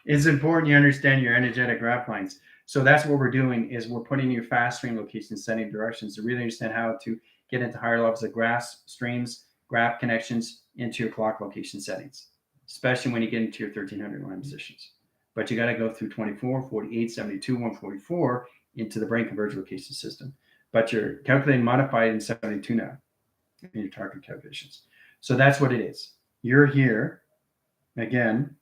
it's important you understand your energetic graph lines. So that's what we're doing is we're putting your fast stream locations, setting directions to really understand how to get into higher levels of graph streams, graph connections into your clock location settings, especially when you get into your 1300 line positions. But you got to go through 24, 48, 72, 144 into the brain converged location system. But you're calculating modified in 72 now in your target calculations. So that's what it is. You're here again,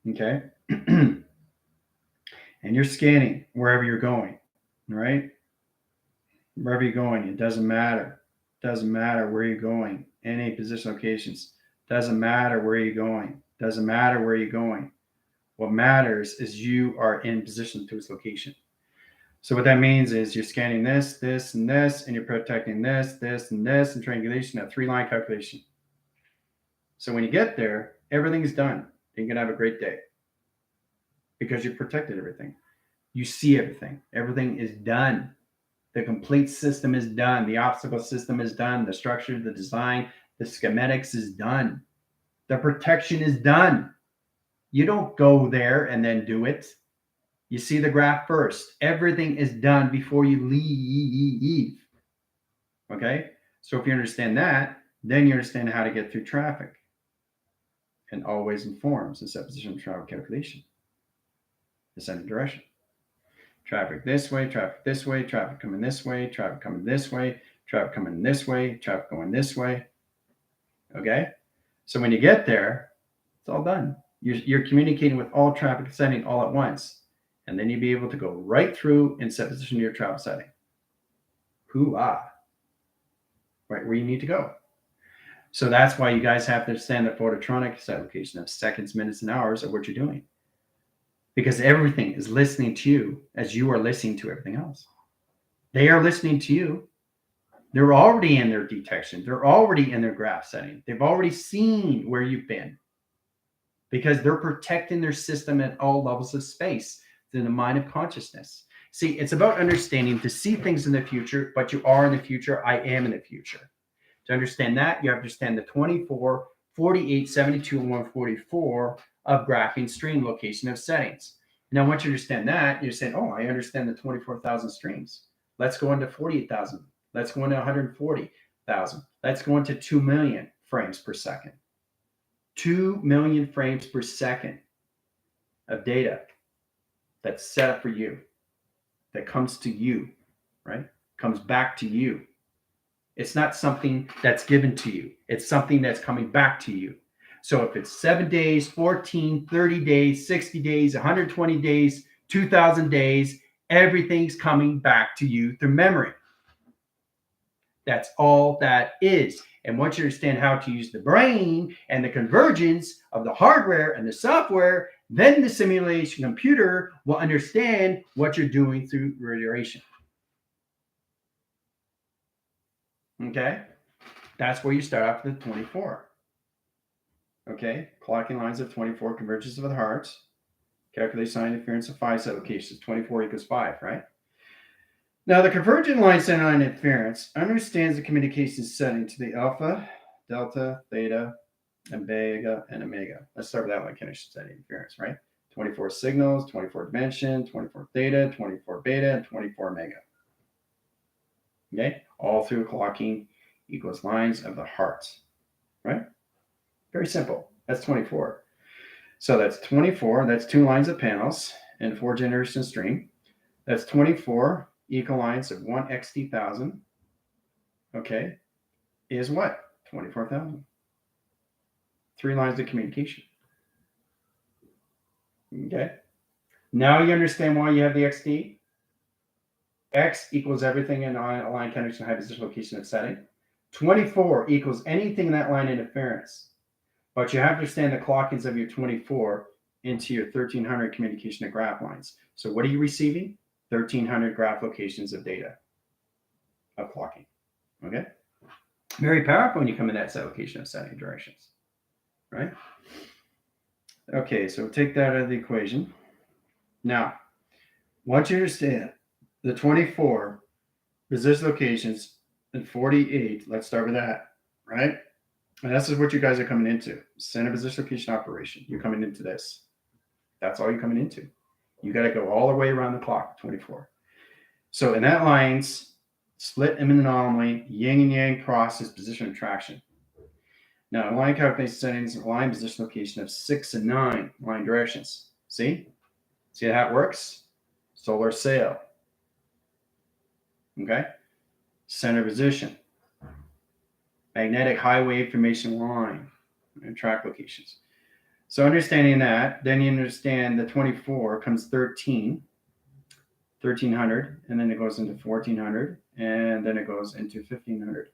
okay? And you're scanning wherever you're going, right? Wherever you're going, it doesn't matter. Doesn't matter where you're going. Any position locations. Doesn't matter where you're going. Doesn't matter where you're going. What matters is you are in position to its location. So what that means is you're scanning this, this, and this, and you're protecting this, this, and this, and triangulation, a 3-line calculation. So when you get there, everything is done. You're going to have a great day because you protected everything. You see everything. Everything is done. The complete system is done. The obstacle system is done. The structure, the design, the schematics is done. The protection is done. You don't go there and then do it. You see the graph first. Everything is done before you leave. Okay? So if you understand that, then you understand how to get through traffic. And always informs the set position of travel calculation. Ascending direction. Traffic this way, traffic this way, traffic coming this way, traffic coming this way, traffic coming this way, traffic going this way. Okay? So when you get there, it's all done. You're communicating with all traffic setting all at once. And then you'll be able to go right through and set position to your travel setting. Hoo-ah. Right where you need to go. So that's why you guys have to understand the phototronic set location of seconds, minutes, and hours of what you're doing. Because everything is listening to you as you are listening to everything else. They are listening to you. They're already in their detection. They're already in their graph setting. They've already seen where you've been. Because they're protecting their system at all levels of space in the mind of consciousness. See, it's about understanding to see things in the future, but you are in the future. I am in the future. To understand that, you have to understand the 24, 48, 72, and 144 of graphing stream location of settings. Now, once you understand that, you're saying, oh, I understand the 24,000 streams. Let's go into 48,000. Let's go into 140,000. Let's go into 2 million frames per second. 2 million frames per second of data that's set up for you, that comes to you, right? Comes back to you. It's not something that's given to you. It's something that's coming back to you. So if it's 7 days, 14, 30 days, 60 days, 120 days, 2,000 days, everything's coming back to you through memory. That's all that is. And once you understand how to use the brain and the convergence of the hardware and the software, then the simulation computer will understand what you're doing through radiation. Okay? That's where you start off with the 24. Okay, clocking lines of 24, convergence of the heart. Calculate sine interference of 5 set locations. 24 equals 5, right? Now, the convergent line center line interference understands the communication setting to the alpha, delta, theta, and beta, and omega. Let's start with that line connection setting interference, right? 24 signals, 24 dimension, 24 theta, 24 beta, and 24 omega. Okay, all through clocking equals lines of the heart, right? Very simple. That's 24. So that's 24. That's 2 lines of panels and 4 generation stream. That's 24 equal lines of 1 xt,1000. Okay, is what? 24,000. 3 lines of communication. Okay. Now you understand why you have the xt. X equals everything in a line connection high position location of setting. 24 equals anything in that line interference. But you have to understand the clockings of your 24 into your 1300 communication and graph lines. So what are you receiving? 1300 graph locations of data of clocking. Okay. Very powerful when you come in that set location of setting directions. Right? Okay, so take that out of the equation. Now, once you understand the 24 position locations and 48, let's start with that, right? And this is what you guys are coming into. Center position location operation. You're coming into this. That's all you're coming into. You got to go all the way around the clock, 24. So in that lines, split image anomaly, yin and yang process, position attraction. Now, line calculation settings, line position location of 6 and 9 line directions. See? See how it works? Solar sail. Okay? Center position. Magnetic highway information line. And track locations. So understanding that, then you understand the 24 comes 13, 1300, and then it goes into 1400, and then it goes into 1500.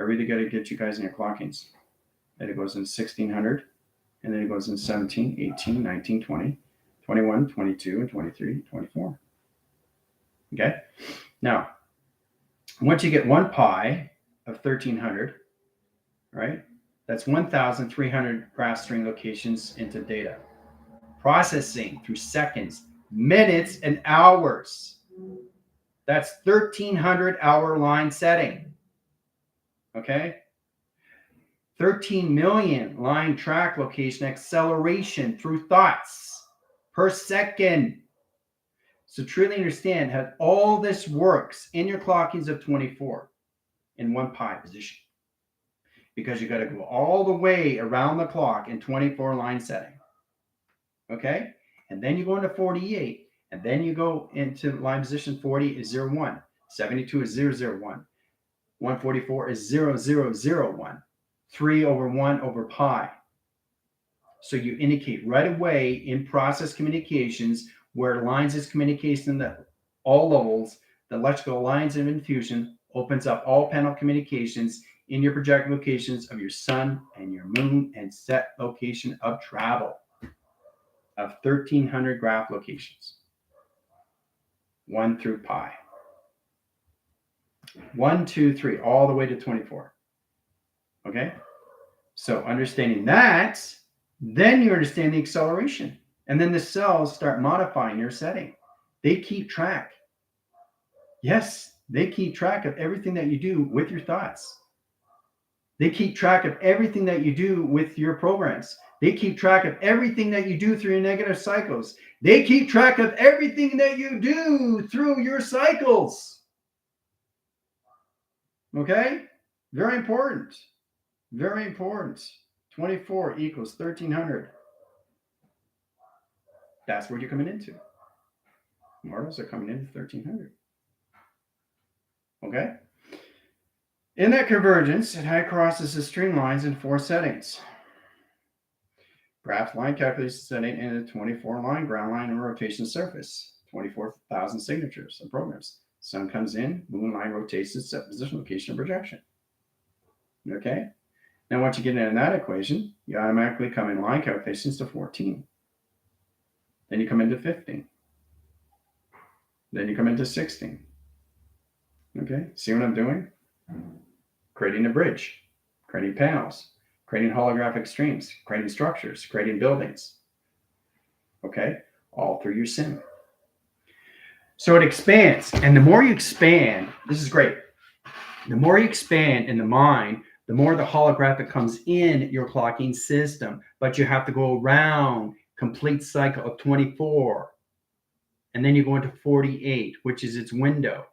I really got to get you guys in your clockings. Then it goes in 1600, and then it goes in 17, 18, 19, 20, 21, 22, and 23, 24. Okay? Now, once you get 1 pi of 1300, right? That's 1,300 graph string locations into data. Processing through seconds, minutes, and hours. That's 1,300 hour line setting. Okay? 13 million line track location acceleration through thoughts per second. So truly understand how all this works in your clockings of 24 in 1 pi position. Because you got to go all the way around the clock in 24 line setting. Okay? And then you go into 48. And then you go into line position 40 is 01. 72 is 001. 144 is 0001. 3 over 1 over pi. So you indicate right away in process communications where lines is communication at all levels, the electrical lines of infusion opens up all panel communications in your projected locations of your sun and your moon and set location of travel of 1,300 graph locations. 1 through pi. 1, 2, 3, all the way to 24. Okay? So understanding that, then you understand the acceleration. And then the cells start modifying your setting. They keep track. Yes, they keep track of everything that you do with your thoughts. They keep track of everything that you do with your programs. They keep track of everything that you do through your negative cycles. They keep track of everything that you do through your cycles. Okay? Very important. Very important. 24 equals 1,300. That's where you're coming into. Immortals are coming into 1,300. Okay? In that convergence, it high crosses the streamlines in 4 settings. Graph line calculation setting in a 24 line ground line and rotation surface. 24,000 signatures and programs. Sun comes in, moon line rotation, set position, location, and projection. Okay? Now, once you get into that equation, you automatically come in line calculations to 14. Then you come into 15. Then you come into 16. Okay? See what I'm doing? Creating a bridge, creating panels, creating holographic streams, creating structures, creating buildings. Okay, all through your sim. So it expands, and the more you expand, this is great. The more you expand in the mind, the more the holographic comes in your clocking system, but you have to go around complete cycle of 24. And then you go into 48, which is its window.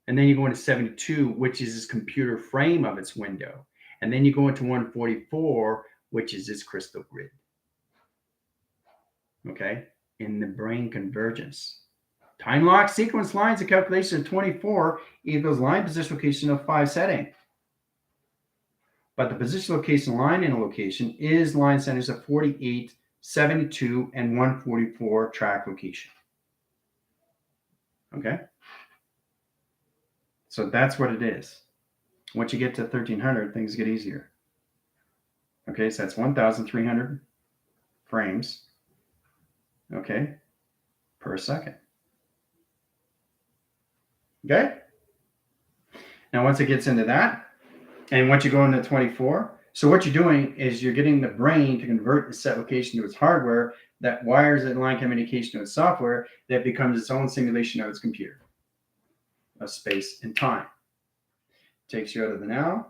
And then you go into 72, which is its computer frame of its window. And then you go into 144, which is its crystal grid. Okay? In the brain convergence. Time lock sequence lines, a calculation of 24 equals line position location of 5 setting. But the position location line in a location is line centers of 48, 72, and 144 track location. Okay? So that's what it is. Once you get to 1300, things get easier. Okay, so that's 1,300 frames, okay, per second. Okay? Now, once it gets into that, and once you go into 24, so what you're doing is you're getting the brain to convert the set location to its hardware that wires it line communication to its software that becomes its own simulation of its computer, of space and time. Takes you out of the now,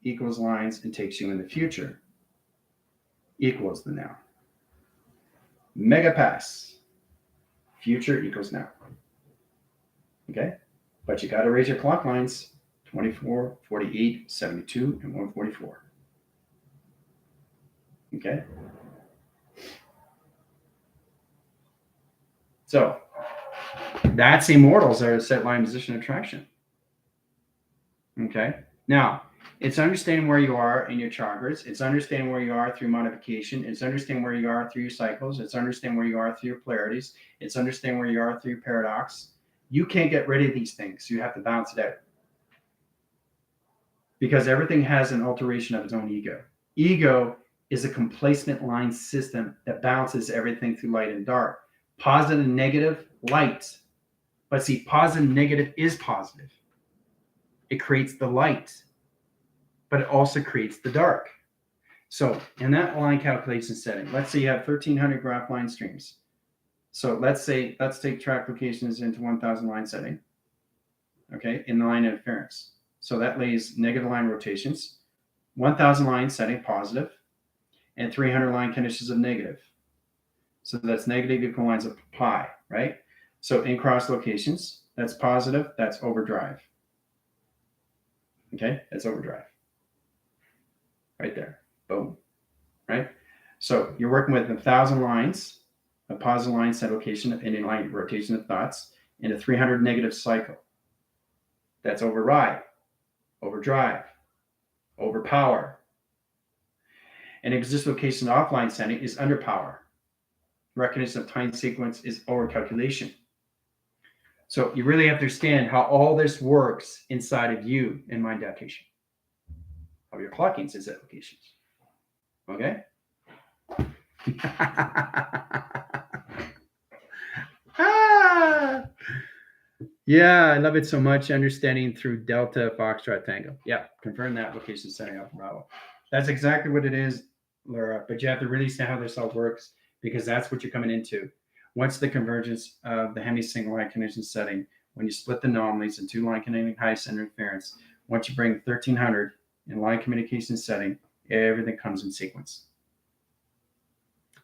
equals lines, and takes you in the future, equals the now. Megapass, future equals now. Okay? But you got to raise your clock lines 24, 48, 72, and 144. Okay? So that's Immortals are a set line position attraction. Okay? Now, it's understanding where you are in your chakras. It's understanding where you are through modification. It's understanding where you are through your cycles. It's understanding where you are through your polarities. It's understanding where you are through your paradox. You can't get rid of these things. You have to balance it out. Because everything has an alteration of its own ego. Ego is a complacent line system that balances everything through light and dark. Positive and negative, light. But see, positive and negative is positive. It creates the light, but it also creates the dark. So in that line calculation setting, let's say you have 1,300 graph line streams. So let's take track locations into 1,000 line setting, okay, in the line interference. So that lays negative line rotations, 1,000 line setting positive, and 300 line conditions of negative. So that's negative equal lines of pi, right? So in cross locations, that's positive, that's overdrive. Okay, that's overdrive. Right there, boom, right? So you're working with 1,000 lines, a positive line set location and a line rotation of thoughts in a 300 negative cycle. That's override, overdrive, overpower. An exist location offline setting is underpower. Recognition of time sequence is overcalculation. So you really have to understand how all this works inside of you in mind adaptation of your clockings and set locations. Okay? Yeah, I love it so much. Understanding through Delta Foxtrot Tango. Yeah, confirm that location setting up Bravo. That's exactly what it is, Laura. But you have to really see how this all works because that's what you're coming into. Once the convergence of the hemi-single line condition setting, when you split the anomalies in two line connecting high center interference, once you bring 1,300 in line communication setting, everything comes in sequence.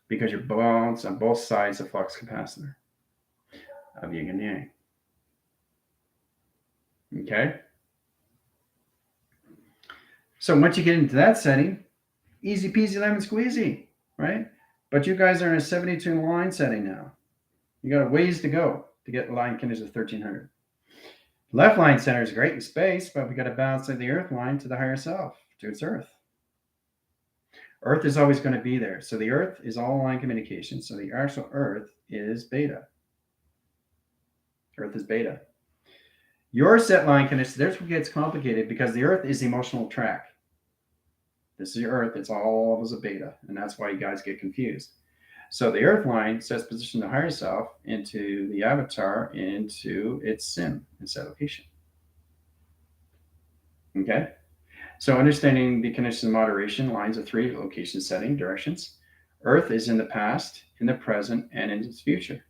Because you're balanced on both sides of flux capacitor of yin and yang. Okay? So once you get into that setting, easy peasy lemon squeezy, right? But you guys are in a 72 line setting now. You got a ways to go to get line conditions of 1,300. Left line center is great in space, but we got to balance the earth line to the higher self, to its earth. Earth is always going to be there. So the earth is all line communication. So the actual earth is beta. Earth is beta. Your set line condition, there's what gets complicated because the earth is the emotional track. This is your earth. It's all of us a beta. And that's why you guys get confused. So the earth line sets position the higher self into the avatar, into its sim, its set location. Okay? So understanding the condition of moderation lines of 3 location setting directions. Earth is in the past, in the present, and in its future.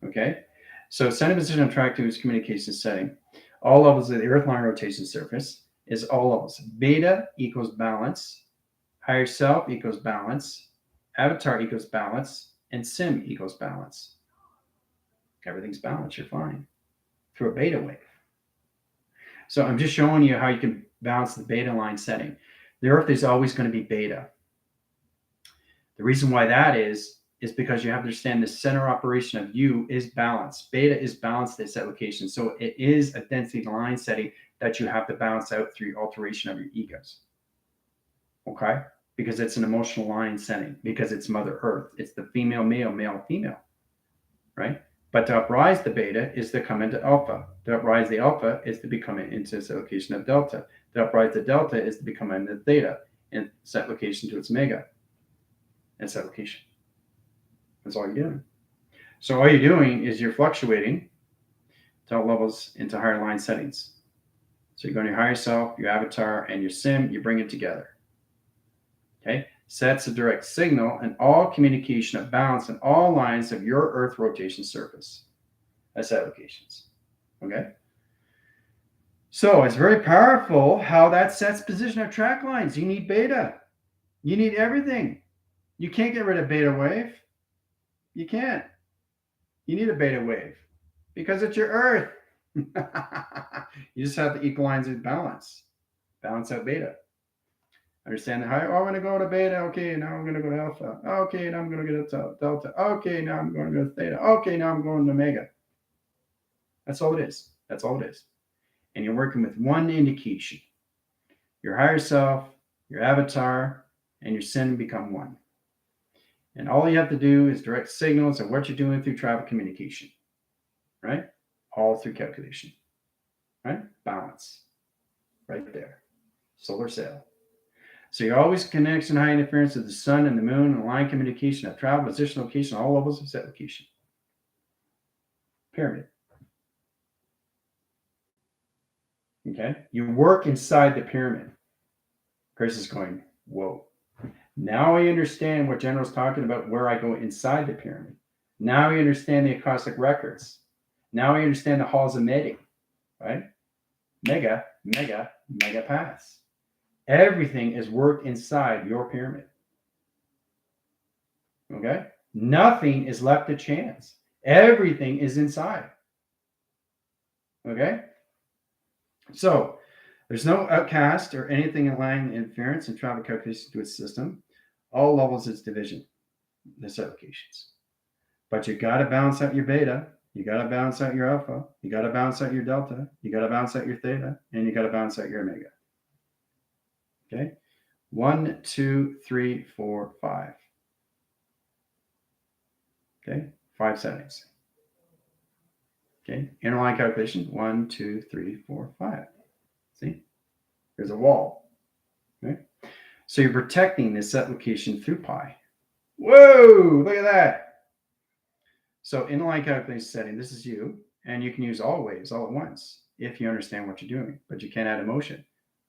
Okay? So center position of track to its communication setting. All levels of the Earth line rotation surface is all levels. Beta equals balance, higher self equals balance, avatar equals balance, and sim equals balance. Everything's balanced, you're fine. Through a beta wave. So I'm just showing you how you can balance the beta line setting. The Earth is always going to be beta. The reason why that is because you have to understand the center operation of you is balanced. Beta is balanced at set location. So it is a density line setting that you have to balance out through alteration of your egos. Okay? Because it's an emotional line setting, because it's Mother Earth. It's the female, male, male, female. Right? But to uprise the beta is to come into alpha. To uprise the alpha is to become into set location of delta. To uprise the delta is to become into theta and set location to its mega and set location. That's all you're doing. So all you're doing is you're fluctuating to levels into higher line settings. So you're going to your higher self, your avatar, and your sim, you bring it together. Okay? Sets a direct signal and all communication of balance in all lines of your Earth rotation surface. That's set locations. Okay? So it's very powerful how that sets position of track lines. You need beta. You need everything. You can't get rid of beta wave. You can't. You need a beta wave because it's your Earth. You just have to equalize the balance. Balance out beta. Understand how, oh, I'm going to go to beta. Okay, now I'm going to go to alpha. Okay, now I'm going to go to delta. Okay, now I'm going to go to theta. Okay, now I'm going to omega. That's all it is. That's all it is. And you're working with one indication. Your higher self, your avatar, and your sin become one. And all you have to do is direct signals of what you're doing through travel communication, right? All through calculation, right? Balance, right there. Solar sail. So you're always connection high interference with the sun and the moon and line communication of travel, position, location, all levels of set location. Pyramid. Okay? You work inside the pyramid. Chris is going, whoa. Now I understand what General's talking about, where I go inside the pyramid. Now I understand the Akashic records. Now I understand the halls of Medi, right? Mega, mega, mega paths. Everything is worked inside your pyramid. Okay? Nothing is left to chance. Everything is inside. Okay? So there's no outcast or anything in line interference and travel calculation to its system. All levels its division, the set locations. But you got to balance out your beta. You got to balance out your alpha. You got to balance out your delta. You got to balance out your theta. And you got to balance out your omega. Okay? 1, 2, 3, 4, 5. Okay? 5 settings. Okay? Inner line calculation. 1, 2, 3, 4, 5. See? There's a wall. Okay? So you're protecting this set location through pi. Whoa! Look at that. So inner line calculation setting, this is you. And you can use all waves all at once if you understand what you're doing. But you can't add emotion.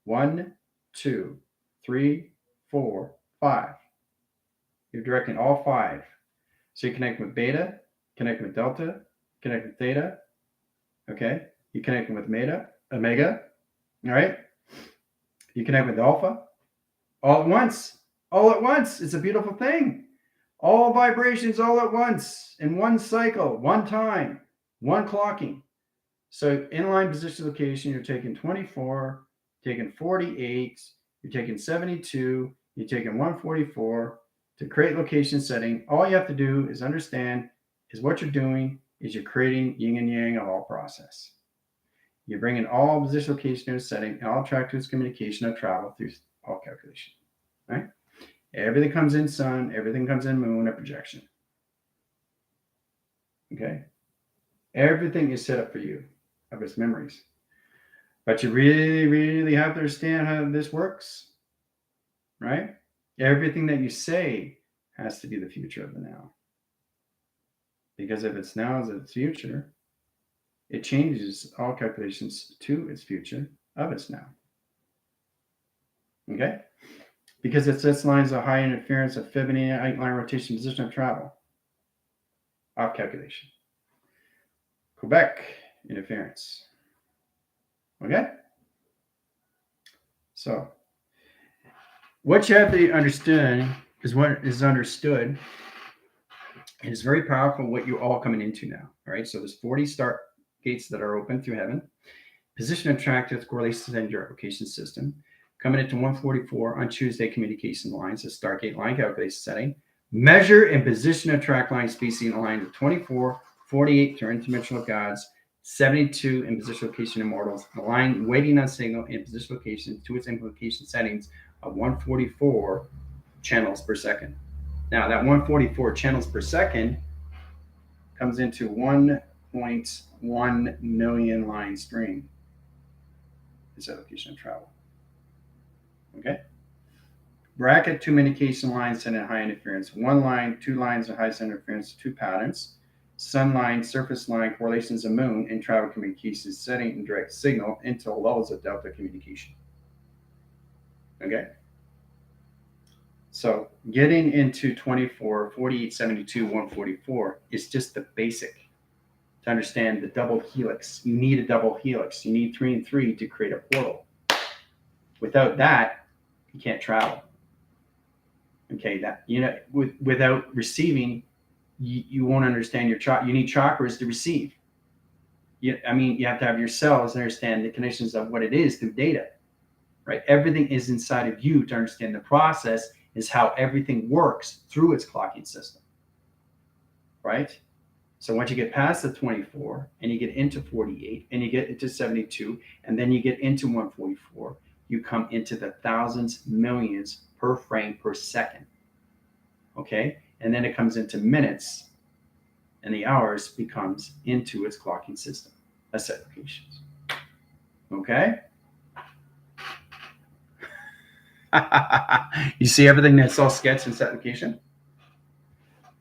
1, 2, 3, 4, 5. You're directing all 5. So you connect with beta, connect with delta, connect with theta. Okay? You connect with omega. All right? You connect with alpha. All at once. All at once. It's a beautiful thing. All vibrations all at once in one cycle, one time, one clocking. So inline position location, you're taking 24, taking 48, you're taking 72, you're taking 144 to create location setting. All you have to do is understand is what you're doing is you're creating yin and yang of all process. You're bringing all position location to a setting and all track to its communication of travel through all calculation, right? Everything comes in sun, everything comes in moon, a projection. Okay? Everything is set up for you of its memories. But you really, really have to understand how this works, right? Everything that you say has to be the future of the now. Because if it's now as its future, it changes all calculations to its future of its now. Okay? Because it sets lines of high interference of Fibonacci outline rotation position of travel. Off calculation. Quebec interference. Okay? So, what you have to understand is what is understood, and it's very powerful what you're all coming into now. All right? So, there's 40 start gates that are open through heaven. Position of track to correlation and replication system. Coming into 144 on Tuesday, communication lines, a Stargate line calculation setting. Measure and position of track line species in the line of 24, 48 to interdimensional gods, 72 in position location immortals, the line waiting on signal in position location to its implication settings of 144 channels per second. Now, that 144 channels per second comes into 1.1 million line stream. Is allocation of travel. Okay. Bracket two communication lines send in high interference. One line, two lines of high interference, two patterns. Sun line, surface line, correlations of moon, and travel communications setting and direct signal into levels of delta communication. Okay. So getting into 24, 48, 72, 144 is just the basic to understand the double helix. You need a double helix. You need 3 and 3 to create a portal. Without that, you can't travel. Okay, that without receiving, you won't understand your chakra. You need chakras to receive. You have to have your cells understand the connections of what it is through data, right? Everything is inside of you to understand the process is how everything works through its clocking system, right? So once you get past the 24 and you get into 48 and you get into 72 and then you get into 144, you come into the thousands, millions per frame per second. Okay? And then it comes into minutes and the hours becomes into its clocking system. That's set locations. Okay? You see everything that's all sketched in set location?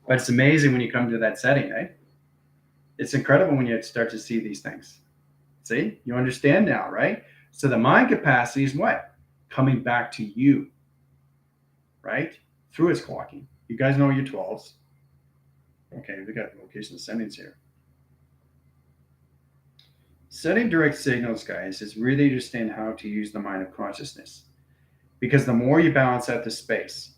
But it's amazing when you come to that setting, right? It's incredible when you start to see these things. See? You understand now, right? So the mind capacity is what? Coming back to you, right? Through its clocking. You guys know your 12s. Okay, we got location settings here. Setting direct signals, guys, is really to understand how to use the mind of consciousness. Because the more you balance out the space,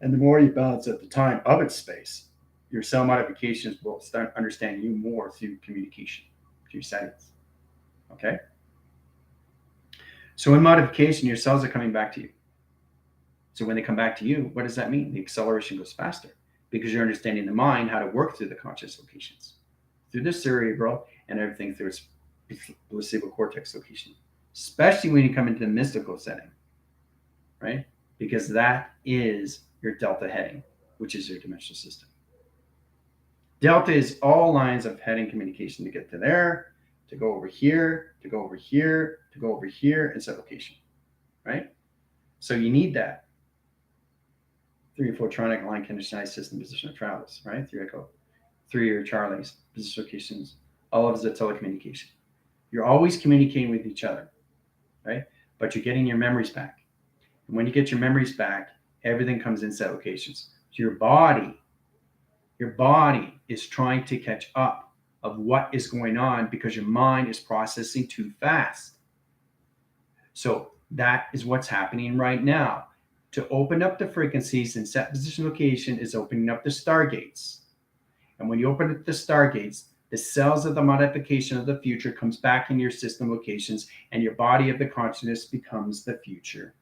and the more you balance out the time of its space, your cell modifications will start understanding you more through communication, through settings. Okay? So in modification, your cells are coming back to you. So when they come back to you, what does that mean? The acceleration goes faster because you're understanding the mind, how to work through the conscious locations, through the cerebral and everything through its placebo cortex location, especially when you come into the mystical setting, right? Because that is your delta heading, which is your dimensional system. Delta is all lines of heading communication to get to there, to go over here, to go over here, to go over here, and set location, right? So you need that. 3 or 4 tronic line conditionized system position of travels, right? 3 echo, 3 or Charlie's position locations, all of it is a telecommunication. You're always communicating with each other, right? But you're getting your memories back. And when you get your memories back, everything comes in set locations. So your body is trying to catch up of what is going on because your mind is processing too fast. So that is what's happening right now. To open up the frequencies and set position location is opening up the stargates. And when you open up the stargates, the cells of the modification of the future comes back in your system locations, and your body of the consciousness becomes the future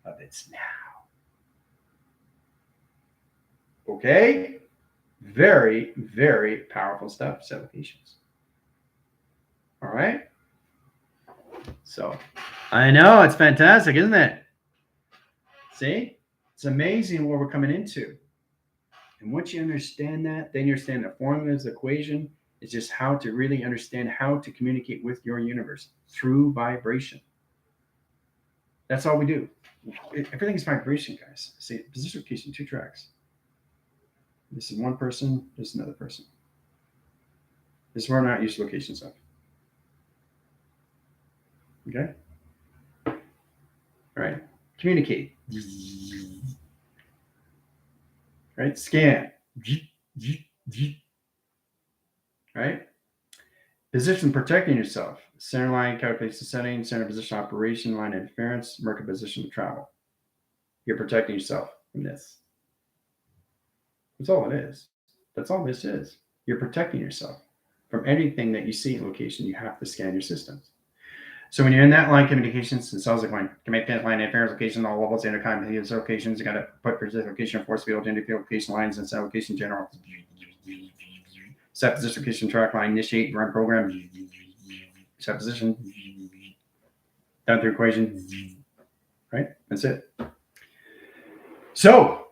of its now. Okay? Very, very powerful stuff, set locations. All right? So, I know, it's fantastic, isn't it? See? It's amazing what we're coming into. And once you understand that, then you understand the formulas, the equation. It's just how to really understand how to communicate with your universe through vibration. That's all we do. Everything is vibration, guys. See, position location, 2 tracks. This is one person, this is another person. This is where we're not used to locations of. Okay? Communicate. Right? Scan. Right? Position protecting yourself. Center line calculates the setting, center position operation, line interference, market position of travel. You're protecting yourself from this. That's all it is. That's all this is. You're protecting yourself from anything that you see in location. You have to scan your systems. So when you're in that line communications, it sounds like line, command line interference location, all levels, intercom, locations, you got to put position location, force field, interfield location lines, and set location general. Set position location track line, initiate, run program. Set position. Down through equation. Right? That's it. So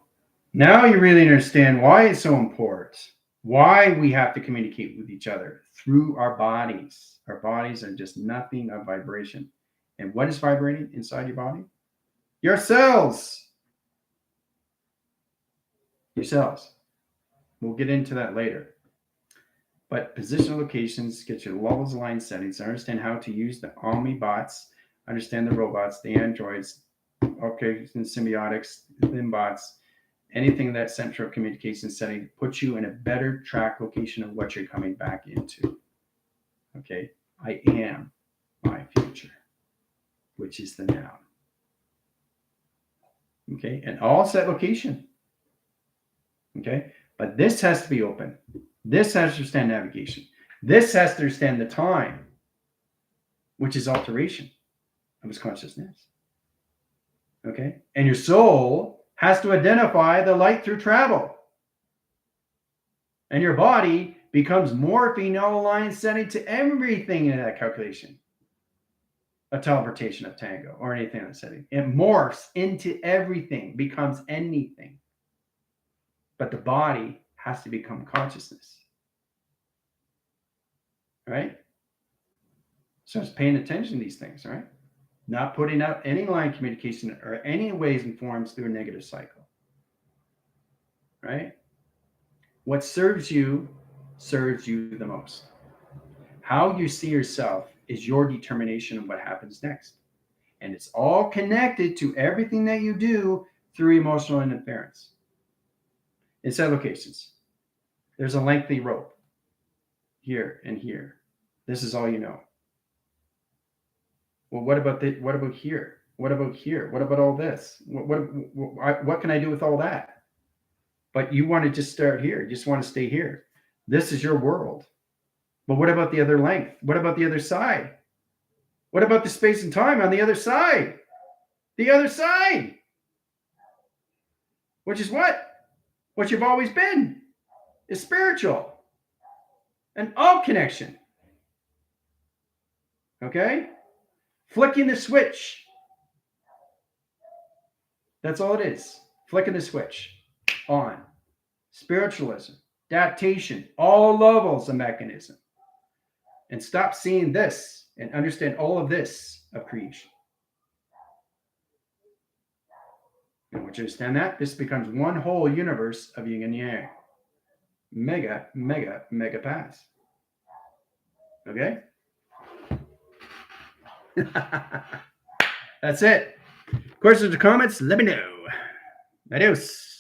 now you really understand why it's so important. Why we have to communicate with each other through our bodies. Our bodies are just nothing but vibration. And what is vibrating inside your body? Your cells. Your cells. We'll get into that later. But position locations, get your levels aligned settings, understand how to use the Omni bots, understand the robots, the androids, okay, and symbiotics, limbots, anything that central communication setting puts you in a better track location of what you're coming back into. Okay, I am my future, which is the noun. Okay, and all set location. Okay, but this has to be open. This has to understand navigation. This has to understand the time, which is alteration of its consciousness. Okay, and your soul has to identify the light through travel. And your body becomes morphing all aligned setting to everything in that calculation. A teleportation of tango or anything in that setting. It morphs into everything, becomes anything. But the body has to become consciousness. Right? So it's paying attention to these things, right? Not putting out any line communication or any ways and forms through a negative cycle. Right? What serves you the most. How you see yourself is your determination of what happens next. And it's all connected to everything that you do through emotional interference. In set locations, there's a lengthy rope here and here. This is all you know. Well, what about here? What about here? What about all this? What can I do with all that? But you want to just start here. You just want to stay here. This is your world. But what about the other length? What about the other side? What about the space and time on the other side? The other side. Which is what? What you've always been. Is spiritual. And all connection. Okay? Flicking the switch. That's all it is. Flicking the switch. On. Spiritualism. Adaptation. All levels of mechanism. And stop seeing this and understand all of this of creation. And once you understand that, this becomes one whole universe of yin and yang. Mega, mega, mega pass. Okay? That's it. Questions or comments? Let me know. Adios.